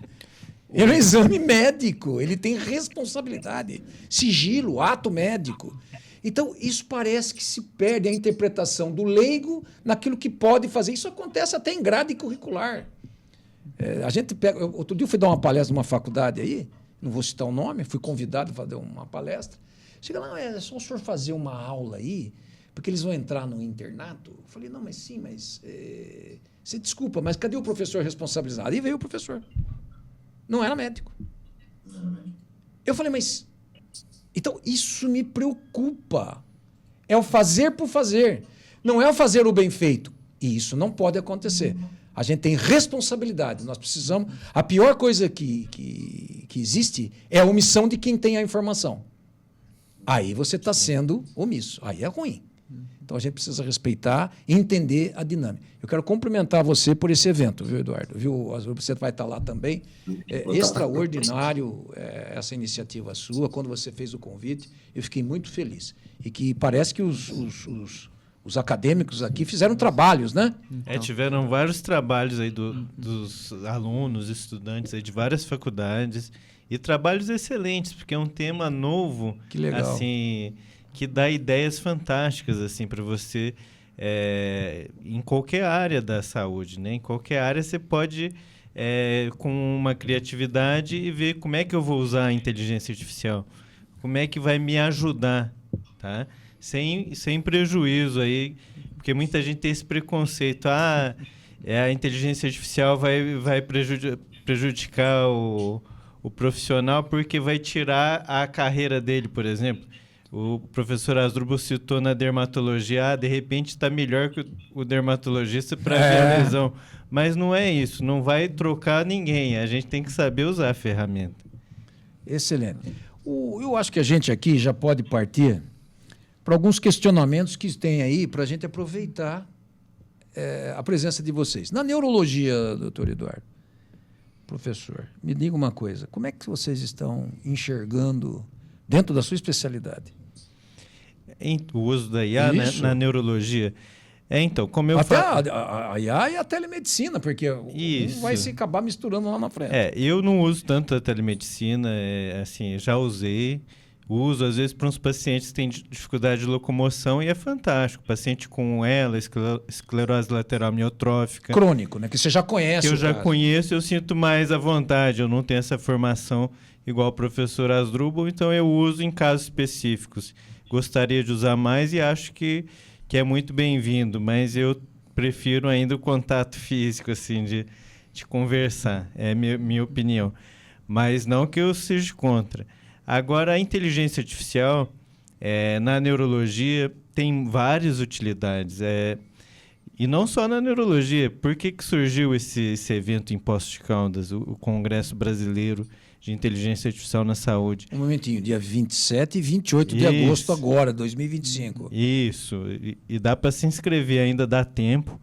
Ele é um exame médico, ele tem responsabilidade, sigilo, ato médico. Então, isso parece que se perde a interpretação do leigo naquilo que pode fazer. Isso acontece até em grade curricular. A gente pega. Outro dia eu fui dar uma palestra numa faculdade aí, não vou citar o nome, fui convidado a fazer uma palestra. Chega lá, é só o senhor fazer uma aula aí, porque eles vão entrar no internato. Eu falei, não, mas sim, mas. Você desculpa, mas cadê o professor responsabilizado? E veio o professor. Não era médico. Eu falei, mas... Então, isso me preocupa. É o fazer por fazer. Não é o fazer o bem feito. E isso não pode acontecer. A gente tem responsabilidade. Nós precisamos... A pior coisa que existe é a omissão de quem tem a informação. Aí você está sendo omisso. Aí é ruim. Então, a gente precisa respeitar e entender a dinâmica. Eu quero cumprimentar você por esse evento, viu, Eduardo? Você vai estar lá também. É extraordinário essa iniciativa sua. Quando você fez o convite, eu fiquei muito feliz. E que parece que os acadêmicos aqui fizeram trabalhos, né? Tiveram vários trabalhos aí dos alunos, estudantes aí de várias faculdades. E trabalhos excelentes, porque é um tema novo. Que legal. Assim, que dá ideias fantásticas assim, para você em qualquer área da saúde, né? Em qualquer área você pode, com uma criatividade, e ver como é que eu vou usar a inteligência artificial, como é que vai me ajudar, tá? Sem prejuízo aí, porque muita gente tem esse preconceito, a inteligência artificial vai prejudicar o profissional porque vai tirar a carreira dele, por exemplo. O professor Asdrubal citou na dermatologia, de repente está melhor que o dermatologista para ver a lesão. Mas não é isso, não vai trocar ninguém. A gente tem que saber usar a ferramenta. Excelente. Eu acho que a gente aqui já pode partir para alguns questionamentos que tem aí para a gente aproveitar a presença de vocês. Na neurologia, doutor Eduardo, professor, me diga uma coisa, como é que vocês estão enxergando dentro da sua especialidade? O uso da IA, né, na neurologia. Então, como eu falo... a IA e a telemedicina, porque um vai se acabar misturando lá na frente. Eu não uso tanto a telemedicina, assim, já usei. Uso, às vezes, para uns pacientes que têm dificuldade de locomoção e é fantástico. Paciente com esclerose lateral amiotrófica. Crônico, né? Que você já conhece. Que eu já conheço, eu sinto mais à vontade. Eu não tenho essa formação igual o professor Asdrubal, então eu uso em casos específicos. Gostaria de usar mais e acho que é muito bem-vindo, mas eu prefiro ainda o contato físico, assim, de conversar, é minha opinião. Mas não que eu seja contra. Agora, a inteligência artificial, na neurologia, tem várias utilidades. E não só na neurologia. Por que surgiu esse evento em Poços de Caldas, o Congresso Brasileiro de Inteligência Artificial na Saúde? Um momentinho, dia 27 e 28 de agosto agora, 2025. Isso, e dá para se inscrever ainda, dá tempo.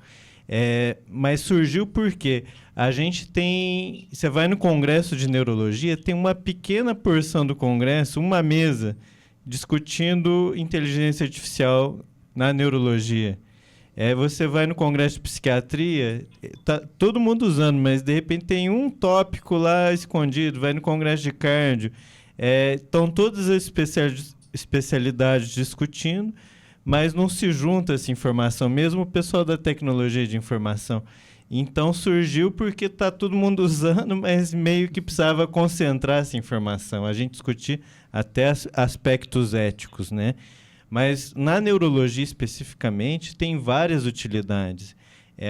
Mas surgiu porque a gente tem... Você vai no Congresso de Neurologia, tem uma pequena porção do Congresso, uma mesa, discutindo inteligência artificial na neurologia. Você vai no Congresso de Psiquiatria, tá todo mundo usando, mas de repente tem um tópico lá escondido. Vai no Congresso de Cardio, estão todas as especialidades discutindo, mas não se junta essa informação, mesmo o pessoal da tecnologia de informação. Então surgiu porque está todo mundo usando, mas meio que precisava concentrar essa informação, a gente discutir até aspectos éticos, né? Mas na neurologia especificamente tem várias utilidades.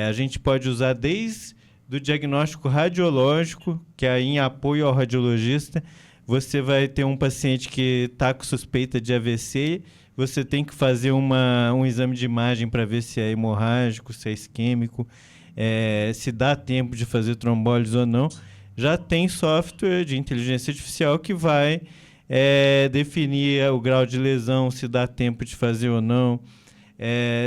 A gente pode usar desde o diagnóstico radiológico, que é em apoio ao radiologista. Você vai ter um paciente que está com suspeita de AVC, você tem que fazer um exame de imagem para ver se é hemorrágico, se é isquêmico, se dá tempo de fazer trombólise ou não. Já tem software de inteligência artificial que vai definir o grau de lesão, se dá tempo de fazer ou não.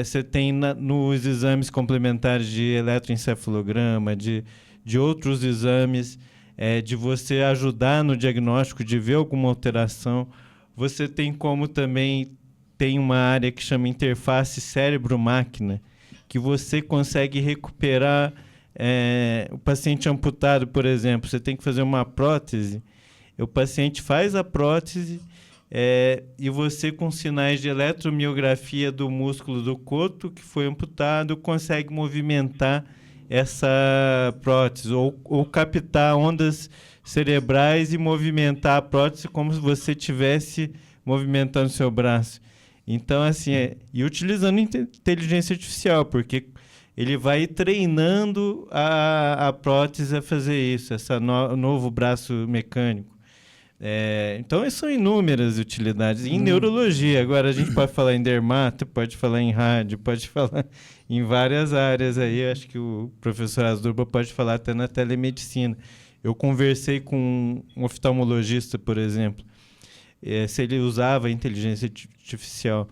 Você tem nos exames complementares de eletroencefalograma, de outros exames, de você ajudar no diagnóstico, de ver alguma alteração. Você tem como também, tem uma área que chama interface cérebro-máquina, que você consegue recuperar o paciente amputado, por exemplo. Você tem que fazer uma prótese, o paciente faz a prótese e você, com sinais de eletromiografia do músculo do coto que foi amputado, consegue movimentar essa prótese ou captar ondas cerebrais e movimentar a prótese como se você estivesse movimentando seu braço. Então, assim, e utilizando inteligência artificial, porque ele vai treinando a prótese a fazer isso, esse novo braço mecânico. Então, são inúmeras utilidades. Em neurologia, agora a gente pode falar em dermato, pode falar em rádio, pode falar em várias áreas aí. Eu acho que o professor Asdrubal pode falar até na telemedicina. Eu conversei com um oftalmologista, por exemplo, se ele usava a inteligência artificial.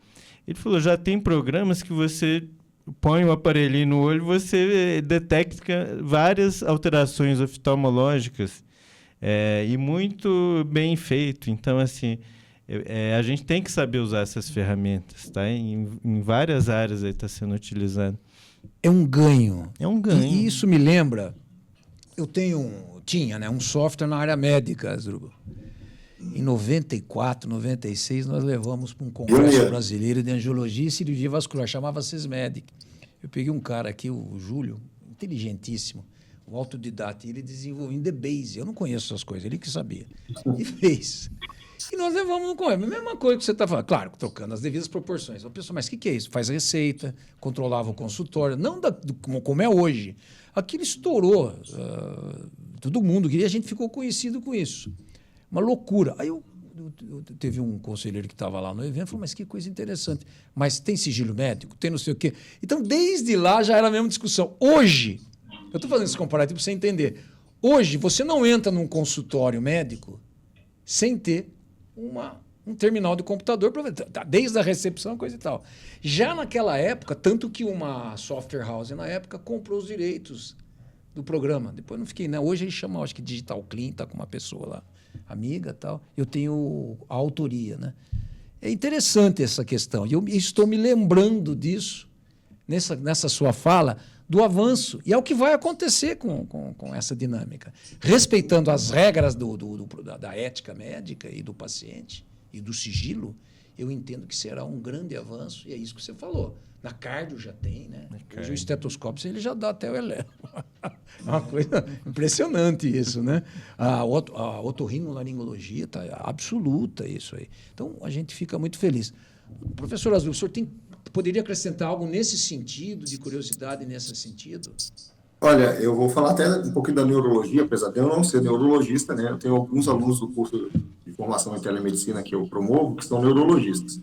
Ele falou, já tem programas que você põe o aparelhinho no olho e você detecta várias alterações oftalmológicas. E muito bem feito. Então, assim, a gente tem que saber usar essas ferramentas, tá? Em várias áreas aí está sendo utilizado. É um ganho. É um ganho. E isso me lembra, tinha, né, um software na área médica, Asdrubal. Em 94, 96, nós levamos para um congresso brasileiro de angiologia e cirurgia vascular, chamava SESMED. Eu peguei um cara aqui, o Júlio, inteligentíssimo, um autodidata, e ele desenvolveu em The Base. Eu não conheço essas coisas, ele que sabia. E fez. E nós levamos no congresso. A mesma coisa que você está falando, claro, trocando as devidas proporções. A pessoa, mas o que é isso? Faz receita, controlava o consultório, não como é hoje. Aquilo estourou. Todo mundo queria, a gente ficou conhecido com isso. Uma loucura. Aí teve um conselheiro que estava lá no evento e falou, mas que coisa interessante. Mas tem sigilo médico? Tem não sei o quê. Então, desde lá, já era a mesma discussão. Hoje, eu estou fazendo esse comparativo para você entender. Hoje, você não entra num consultório médico sem ter um terminal de computador, desde a recepção, coisa e tal. Já naquela época, tanto que uma software house, na época, comprou os direitos do programa. Depois não fiquei, né? Hoje eles chamam, acho que Digital Clean, está com uma pessoa lá, amiga e tal. Eu tenho a autoria, né? É interessante essa questão. E eu estou me lembrando disso, nessa sua fala, do avanço. E é o que vai acontecer com essa dinâmica. Respeitando as regras da ética médica e do paciente e do sigilo, eu entendo que será um grande avanço. E é isso que você falou. Na cardio já tem, né? Hoje o estetoscópio ele já dá até o elétrico. É uma coisa impressionante isso, né? A otorrinolaringologia está absoluta isso aí. Então, a gente fica muito feliz. Professor Asdrubal, o senhor tem poderia acrescentar algo nesse sentido, de curiosidade nesse sentido? Olha, eu vou falar até um pouquinho da neurologia, apesar de eu não ser neurologista, né? Eu tenho alguns alunos do curso de formação em telemedicina que eu promovo, que são neurologistas.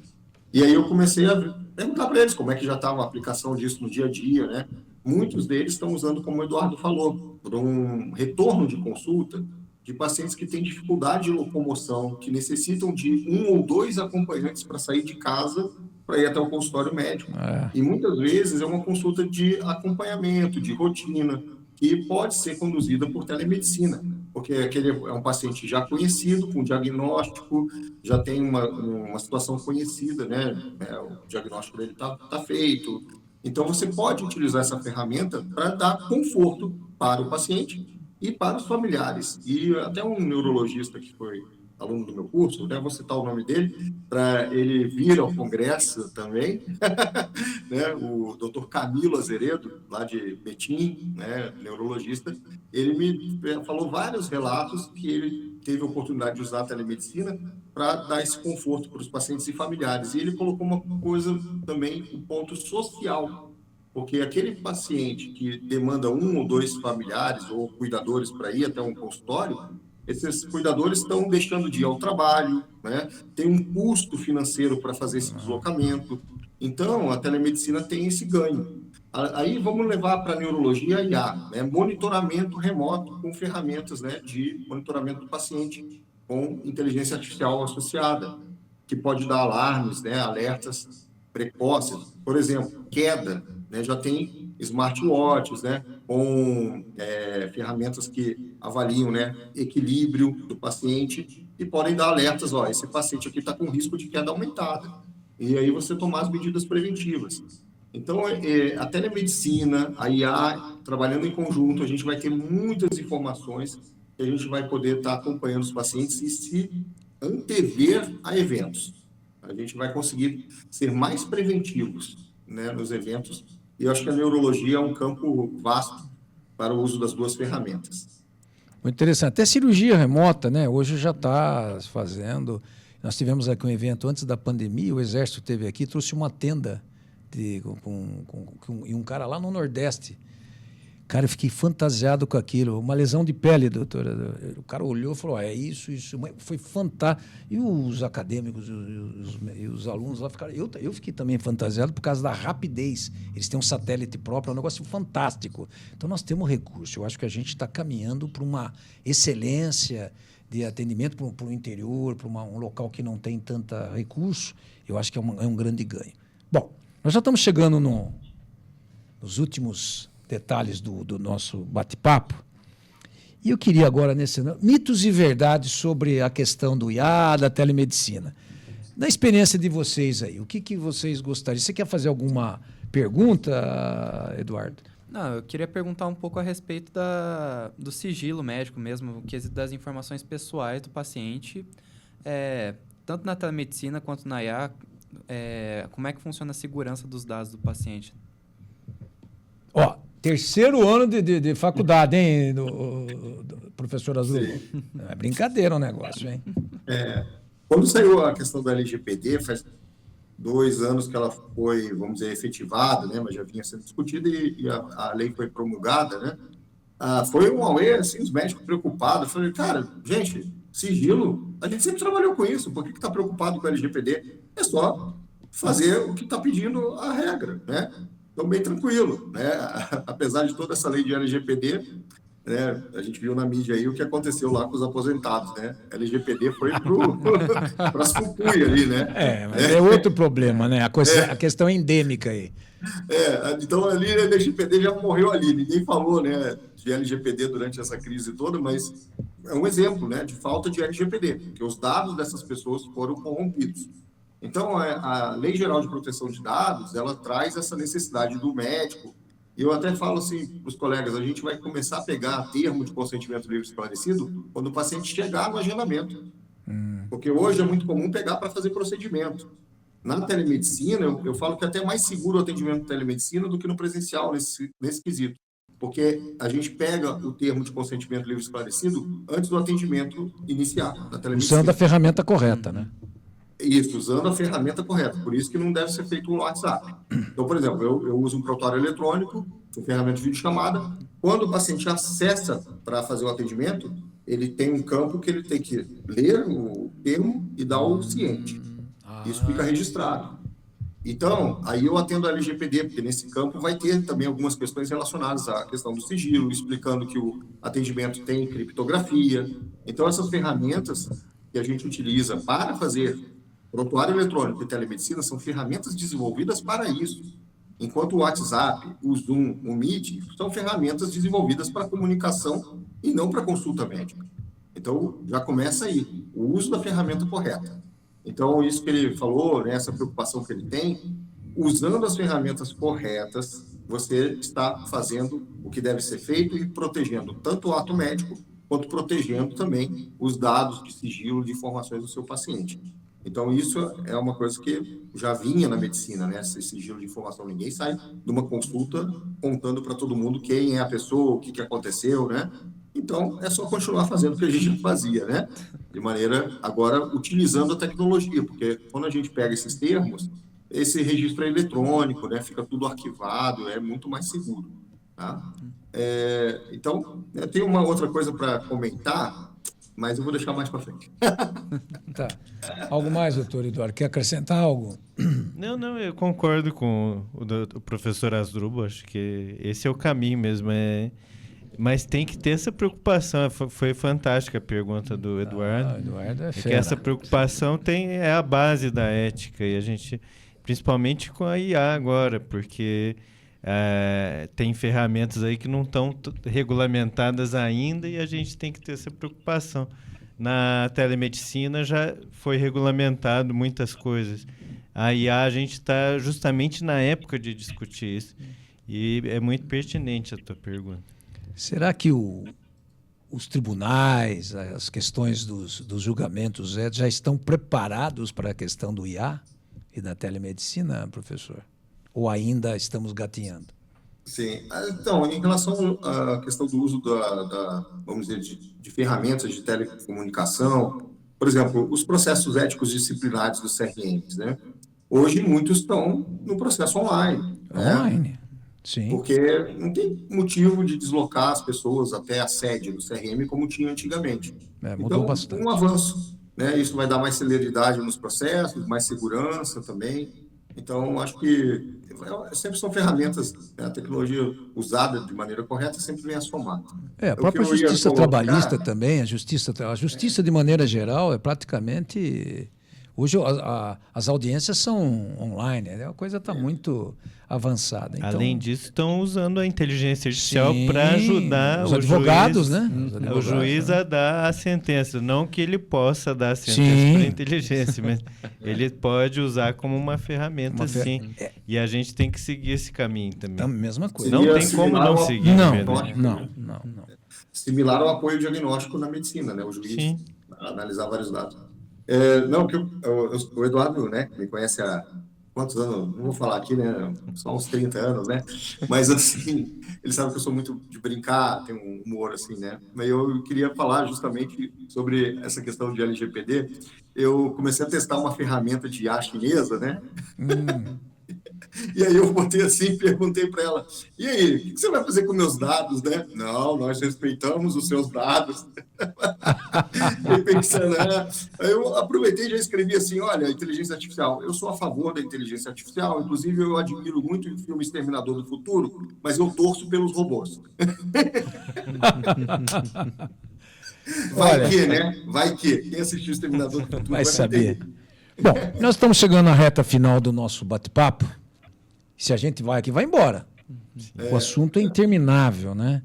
E aí eu comecei a perguntar para eles como é que já estava a aplicação disso no dia a dia, né? Muitos deles estão usando, como o Eduardo falou, por um retorno de consulta de pacientes que têm dificuldade de locomoção, que necessitam de 1 ou 2 acompanhantes para sair de casa para ir até o consultório médico. E muitas vezes é uma consulta de acompanhamento, de rotina, que pode ser conduzida por telemedicina, porque aquele é um paciente já conhecido, com diagnóstico, já tem uma situação conhecida, né? O diagnóstico dele tá feito. Então, você pode utilizar essa ferramenta para dar conforto para o paciente e para os familiares. E até um neurologista que foi aluno do meu curso, né, vou citar o nome dele, para ele vir ao congresso também, né, o Dr. Camilo Azeredo, lá de Betim, né, neurologista, ele me falou vários relatos que ele teve a oportunidade de usar a telemedicina para dar esse conforto para os pacientes e familiares. E ele colocou uma coisa também, um ponto social, porque aquele paciente que demanda 1 ou 2 familiares ou cuidadores para ir até um consultório, esses cuidadores estão deixando de ir ao trabalho, né? Tem um custo financeiro para fazer esse deslocamento. Então, a telemedicina tem esse ganho. Aí vamos levar para a neurologia a IA, né? Monitoramento remoto com ferramentas, né, de monitoramento do paciente com inteligência artificial associada, que pode dar alarmes, né, alertas precoces. Por exemplo, queda, né, já tem smartwatches, né, com ferramentas que avaliam, né, equilíbrio do paciente e podem dar alertas, ó, esse paciente aqui está com risco de queda aumentada. E aí você tomar as medidas preventivas. Então, a telemedicina, a IA, trabalhando em conjunto, a gente vai ter muitas informações que a gente vai poder estar acompanhando os pacientes e se antever a eventos. A gente vai conseguir ser mais preventivos, né, nos eventos. E eu acho que a neurologia é um campo vasto para o uso das duas ferramentas. Muito interessante. Até cirurgia remota, né? Hoje já está fazendo. Nós tivemos aqui um evento antes da pandemia, o Exército esteve aqui, trouxe uma tenda e um cara lá no Nordeste. Cara, eu fiquei fantasiado com aquilo. Uma lesão de pele, doutora. O cara olhou e falou, é isso. Foi fantástico. E os acadêmicos e os alunos lá ficaram... Eu fiquei também fantasiado por causa da rapidez. Eles têm um satélite próprio, é um negócio fantástico. Então, nós temos recurso. Eu acho que a gente está caminhando para uma excelência de atendimento para o interior, para um local que não tem tanta recurso. Eu acho que é um grande ganho. Bom, nós já estamos chegando nos últimos detalhes do nosso bate-papo. E eu queria agora, mitos e verdades sobre a questão do IA, da telemedicina. Da experiência de vocês aí, o que vocês gostariam? Você quer fazer alguma pergunta, Eduardo? Não, eu queria perguntar um pouco a respeito do sigilo médico mesmo, das informações pessoais do paciente, tanto na telemedicina quanto na IA, como é que funciona a segurança dos dados do paciente? Ó, terceiro ano de faculdade, hein, do professor Azul? Não é brincadeira o negócio, hein? Quando saiu a questão da LGPD, faz 2 anos que ela foi, vamos dizer, efetivada, né, mas já vinha sendo discutida e a lei foi promulgada, né? Foi um auê, assim, os médicos preocupados. Eu falei, cara, gente, sigilo, a gente sempre trabalhou com isso, por que está preocupado com a LGPD? É só fazer o que está pedindo a regra, né? Então, bem tranquilo, né? Apesar de toda essa lei de LGPD, né, a gente viu na mídia aí o que aconteceu lá com os aposentados, né? A LGPD foi para as Fukui ali, né? Mas é outro problema, né? A questão é endêmica aí. Então ali a LGPD já morreu ali, ninguém falou, né, de LGPD durante essa crise toda, mas é um exemplo, né, de falta de LGPD, porque os dados dessas pessoas foram corrompidos. Então, a Lei Geral de Proteção de Dados, ela traz essa necessidade do médico. E eu até falo assim para os colegas, a gente vai começar a pegar termo de consentimento livre esclarecido quando o paciente chegar no agendamento. Porque hoje é muito comum pegar para fazer procedimento. Na telemedicina, eu falo que é até mais seguro o atendimento na telemedicina do que no presencial, nesse quesito. Porque a gente pega o termo de consentimento livre esclarecido antes do atendimento iniciar da telemedicina. Usando a ferramenta correta, né? Isso, usando a ferramenta correta. Por isso que não deve ser feito no WhatsApp. Então, por exemplo, eu uso um prontuário eletrônico, uma ferramenta de videochamada. Quando o paciente acessa para fazer o atendimento, ele tem um campo que ele tem que ler o termo e dar o ciente. Isso fica registrado. Então, aí eu atendo a LGPD, porque nesse campo vai ter também algumas questões relacionadas à questão do sigilo, explicando que o atendimento tem criptografia. Então, essas ferramentas que a gente utiliza para fazer prontuário eletrônico e telemedicina são ferramentas desenvolvidas para isso. Enquanto o WhatsApp, o Zoom, o Meet, são ferramentas desenvolvidas para comunicação e não para consulta médica. Então, já começa aí, o uso da ferramenta correta. Então, isso que ele falou, né, essa preocupação que ele tem, usando as ferramentas corretas, você está fazendo o que deve ser feito e protegendo tanto o ato médico, quanto protegendo também os dados de sigilo de informações do seu paciente. Então, isso é uma coisa que já vinha na medicina, né? Esse sigilo de informação. Ninguém sai de uma consulta contando para todo mundo quem é a pessoa, o que aconteceu, né? Então, é só continuar fazendo o que a gente fazia, né? De maneira, agora, utilizando a tecnologia, porque quando a gente pega esses termos, esse registro é eletrônico, né? Fica tudo arquivado, é muito mais seguro, tá? Então, eu tenho uma outra coisa para comentar, mas eu vou deixar mais para frente. Tá. Algo mais, doutor Eduardo? Quer acrescentar algo? Não, eu concordo com o professor Asdrubal, acho que esse é o caminho mesmo, mas tem que ter essa preocupação. Foi fantástica a pergunta do Eduardo. Eduardo é que fera. essa preocupação é a base da ética, e a gente, principalmente com a IA agora, porque tem ferramentas aí que não estão regulamentadas ainda e a gente tem que ter essa preocupação. Na telemedicina já foi regulamentado muitas coisas. A IA, a gente está justamente na época de discutir isso. E é muito pertinente a tua pergunta. Será que os tribunais, as questões dos julgamentos já estão preparados para a questão do IA e da telemedicina, professor? Ou ainda estamos gatinhando? Sim. Então, em relação à questão do uso vamos dizer, de ferramentas de telecomunicação, por exemplo, os processos éticos disciplinares dos CRMs, né? Hoje, muitos estão no processo online. Online, né? Sim. Porque não tem motivo de deslocar as pessoas até a sede do CRM como tinha antigamente. Mudou então, bastante. Um avanço. Né? Isso vai dar mais celeridade nos processos, mais segurança também. Então, acho que sempre são ferramentas, né? A tecnologia usada de maneira correta sempre vem a somar. A própria justiça trabalhista também, a justiça de maneira geral é praticamente... Hoje as audiências são online, a coisa está muito avançada. Então, além disso, estão usando a inteligência artificial para ajudar os advogados, juiz, né? O juiz a dar a sentença. Não que ele possa dar a sentença por inteligência, mas ele pode usar como uma ferramenta, sim. E a gente tem que seguir esse caminho também. A mesma coisa. Não tem como não seguir. Não. Similar ao apoio diagnóstico na medicina, né? O juiz analisar vários dados. O Eduardo, né, me conhece há quantos anos? Não vou falar aqui, né? Só uns 30 anos, né? Mas, assim, ele sabe que eu sou muito de brincar, tenho um humor, assim, né? Mas eu queria falar justamente sobre essa questão de LGPD. Eu comecei a testar uma ferramenta de IA chinesa, né? E aí eu botei assim, perguntei para ela, e aí, o que você vai fazer com meus dados, né? Não, nós respeitamos os seus dados. E pensando, Aí eu aproveitei e já escrevi assim, olha, inteligência artificial, eu sou a favor da inteligência artificial, inclusive eu admiro muito o filme Exterminador do Futuro, mas eu torço pelos robôs. Vai que, né? Vai que. Quem assistiu Exterminador do Futuro vai saber. Bom, nós estamos chegando à reta final do nosso bate-papo. Se a gente vai aqui, vai embora. O assunto é interminável, né?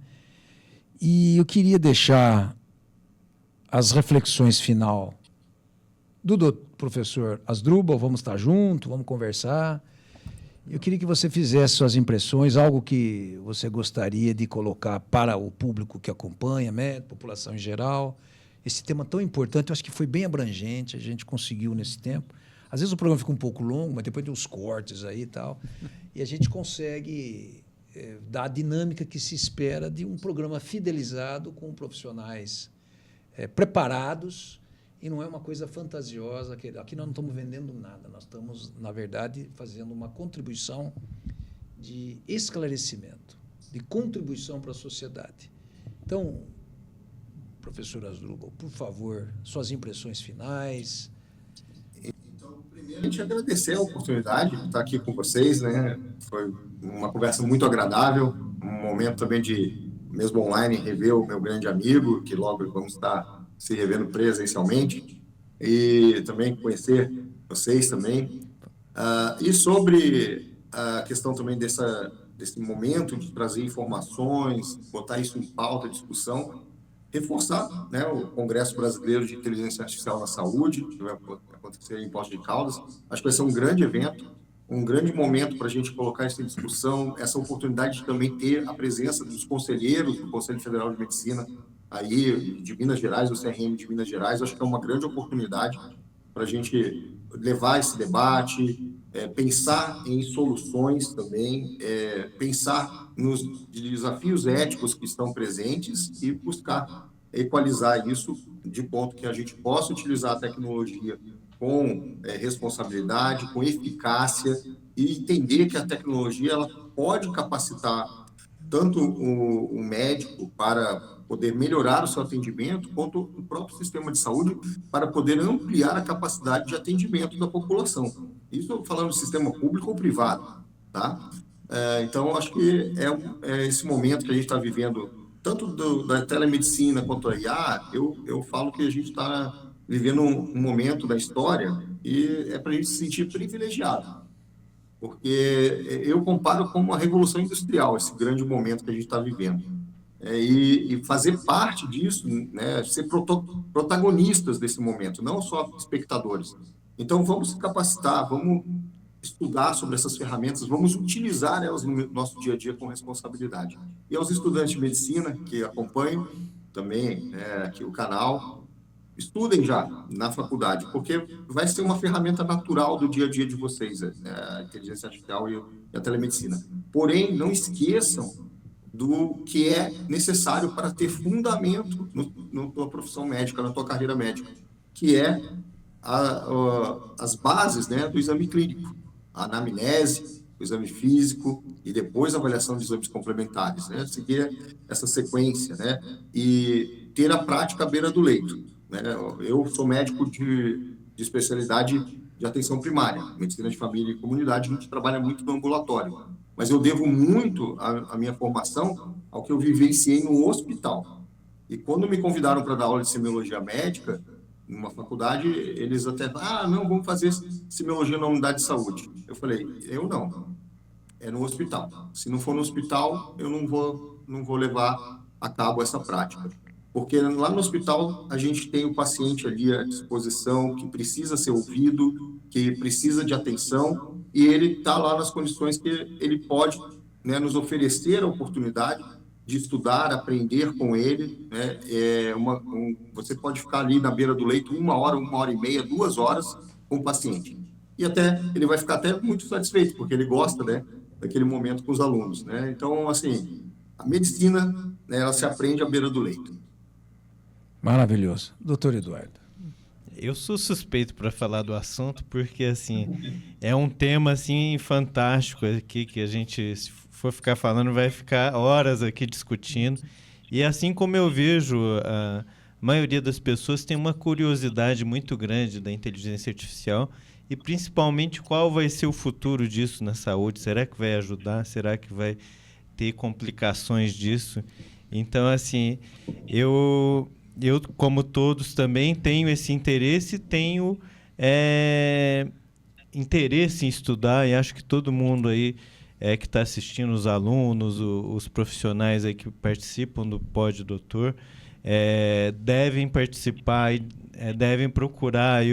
E eu queria deixar as reflexões final do professor Asdrubal. Vamos estar juntos, vamos conversar. Eu queria que você fizesse suas impressões, algo que você gostaria de colocar para o público que acompanha, médico, população em geral. Esse tema tão importante, eu acho que foi bem abrangente, a gente conseguiu nesse tempo. Às vezes o programa fica um pouco longo, mas depois tem uns cortes aí e tal. E a gente consegue dar a dinâmica que se espera de um programa fidelizado com profissionais preparados e não é uma coisa fantasiosa. Aqui nós não estamos vendendo nada, nós estamos, na verdade, fazendo uma contribuição de esclarecimento, de contribuição para a sociedade. Então, professor Asdrubal, por favor, suas impressões finais. Então, primeiramente, agradecer a oportunidade de estar aqui com vocês, né? Foi uma conversa muito agradável, um momento também de, mesmo online, rever o meu grande amigo, que logo vamos estar se revendo presencialmente, e também conhecer vocês também. E sobre a questão também desse momento de trazer informações, botar isso em pauta, discussão, reforçar, né, o Congresso Brasileiro de Inteligência Artificial na Saúde, que vai acontecer em Poços de Caldas. Acho que vai ser um grande evento, um grande momento para a gente colocar isso em discussão, essa oportunidade de também ter a presença dos conselheiros do Conselho Federal de Medicina aí de Minas Gerais, do CRM de Minas Gerais. Acho que é uma grande oportunidade para a gente levar esse debate, pensar em soluções também, pensar nos desafios éticos que estão presentes e buscar equalizar isso de ponto que a gente possa utilizar a tecnologia com responsabilidade, com eficácia, e entender que a tecnologia ela pode capacitar tanto o médico para poder melhorar o seu atendimento, quanto o próprio sistema de saúde para poder ampliar a capacidade de atendimento da população. Isso falando de sistema público ou privado, tá? Então, acho que é esse momento que a gente está vivendo, tanto da telemedicina quanto a IA. Eu falo que a gente está vivendo um momento da história e é para a gente se sentir privilegiado, porque eu comparo com uma revolução industrial, esse grande momento que a gente está vivendo. E fazer parte disso, né, ser protagonistas desse momento, não só espectadores. Então, vamos se capacitar, vamos estudar sobre essas ferramentas, vamos utilizar elas no nosso dia a dia com responsabilidade. E aos estudantes de medicina que acompanham também aqui o canal, estudem já na faculdade, porque vai ser uma ferramenta natural do dia a dia de vocês, a inteligência artificial e a telemedicina. Porém, não esqueçam do que é necessário para ter fundamento na tua profissão médica, na tua carreira médica, que é as bases, né, do exame clínico, a anamnese, o exame físico e depois a avaliação de exames complementares, né, seguir essa sequência, né, e ter a prática à beira do leito, né. Eu sou médico de especialidade de atenção primária, medicina de família e comunidade. A gente trabalha muito no ambulatório, mas eu devo muito a minha formação ao que eu vivenciei no hospital. E quando me convidaram para dar aula de semiologia médica, numa faculdade, eles até, não, vamos fazer semiologia na unidade de saúde. Eu falei, eu não, é no hospital. Se não for no hospital, eu não vou levar a cabo essa prática. Porque lá no hospital a gente tem o paciente ali à disposição, que precisa ser ouvido, que precisa de atenção, e ele está lá nas condições que ele pode, né, nos oferecer a oportunidade de estudar, aprender com ele, né? Você pode ficar ali na beira do leito 1 hora, 1h30, 2 horas com o paciente. E até ele vai ficar até muito satisfeito, porque ele gosta, né, daquele momento com os alunos, né? Então, assim, a medicina, né, ela se aprende à beira do leito. Maravilhoso. Doutor Eduardo. Eu sou suspeito para falar do assunto, porque assim, é um tema assim fantástico aqui, que a gente, se for ficar falando, vai ficar horas aqui discutindo. E assim como eu vejo, a maioria das pessoas tem uma curiosidade muito grande da inteligência artificial, e principalmente qual vai ser o futuro disso na saúde. Será que vai ajudar? Será que vai ter complicações disso? Então, assim, eu, como todos, também tenho esse interesse, tenho interesse em estudar, e acho que todo mundo aí que está assistindo, os alunos, os profissionais aí que participam do Pod Doutor, devem participar e devem procurar aí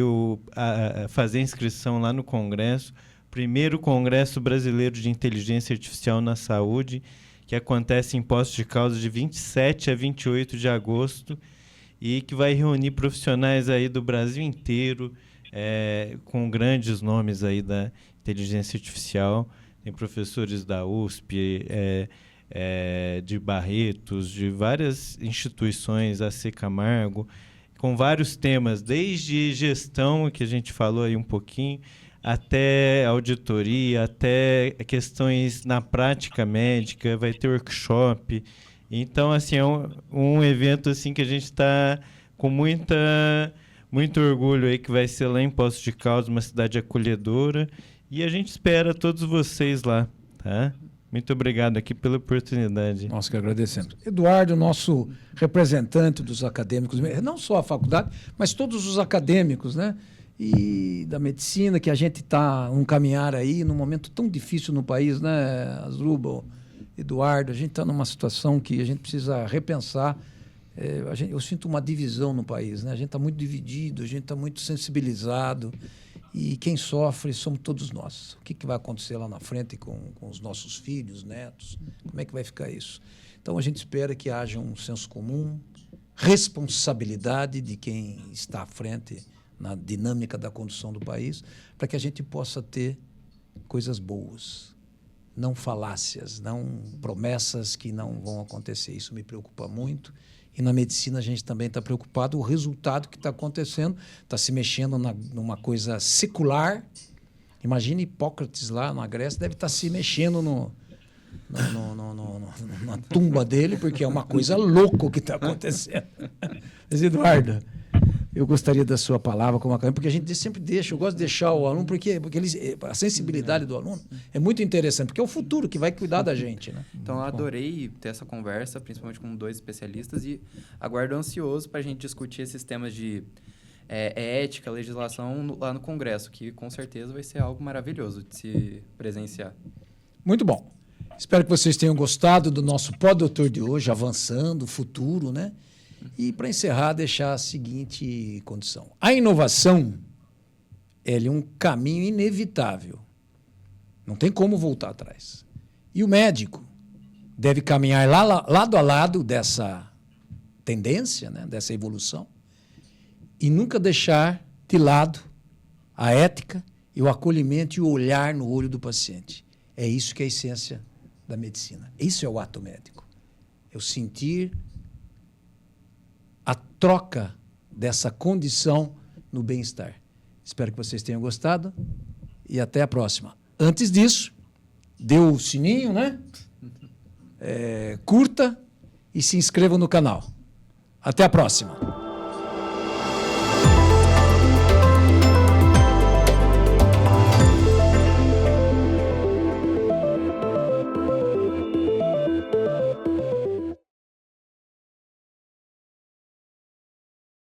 fazer inscrição lá no Congresso, primeiro Congresso Brasileiro de Inteligência Artificial na Saúde, que acontece em Poços de Caldas de 27 a 28 de agosto, e que vai reunir profissionais aí do Brasil inteiro, com grandes nomes aí da inteligência artificial. Tem professores da USP, de Barretos, de várias instituições, AC Camargo, com vários temas, desde gestão, que a gente falou aí um pouquinho, até auditoria, até questões na prática médica, vai ter workshop. Então, assim, é um evento assim, que a gente está com muito orgulho aí, que vai ser lá em Poços de Caldas, uma cidade acolhedora, e a gente espera todos vocês lá, tá? Muito obrigado aqui pela oportunidade. Nós que agradecemos. Eduardo, nosso representante dos acadêmicos, não só a faculdade, mas todos os acadêmicos, né? E da medicina, que a gente está um caminhar aí num momento tão difícil no país, né, Asdrubal, Eduardo? A gente está numa situação que a gente precisa repensar. Eu sinto uma divisão no país, né? A gente está muito dividido, a gente está muito sensibilizado. E quem sofre somos todos nós. O que vai acontecer lá na frente com os nossos filhos, netos? Como é que vai ficar isso? Então, a gente espera que haja um senso comum, responsabilidade de quem está à frente na dinâmica da condução do país, para que a gente possa ter coisas boas, não falácias, não promessas que não vão acontecer. Isso me preocupa muito. E na medicina a gente também está preocupado. O resultado que está acontecendo está se mexendo numa coisa secular. Imagine Hipócrates lá na Grécia, deve estar se mexendo na tumba dele, porque é uma coisa louca o que está acontecendo. Mas, Eduardo, eu gostaria da sua palavra como acadêmico, porque a gente sempre deixa, eu gosto de deixar o aluno, porque a sensibilidade do aluno é muito interessante, porque é o futuro que vai cuidar da gente, né? Então, eu adorei ter essa conversa, principalmente com 2 especialistas, e aguardo ansioso para a gente discutir esses temas de ética, legislação lá no Congresso, que com certeza vai ser algo maravilhoso de se presenciar. Muito bom. Espero que vocês tenham gostado do nosso Pó Doutor de hoje, avançando, futuro, né? E, para encerrar, deixar a seguinte condição. A inovação é um caminho inevitável. Não tem como voltar atrás. E o médico deve caminhar lado a lado dessa tendência, né, dessa evolução, e nunca deixar de lado a ética e o acolhimento e o olhar no olho do paciente. É isso que é a essência da medicina. Isso é o ato médico. É o sentir a troca dessa condição no bem-estar. Espero que vocês tenham gostado e até a próxima. Antes disso, dê o sininho, né? Curta e se inscreva no canal. Até a próxima.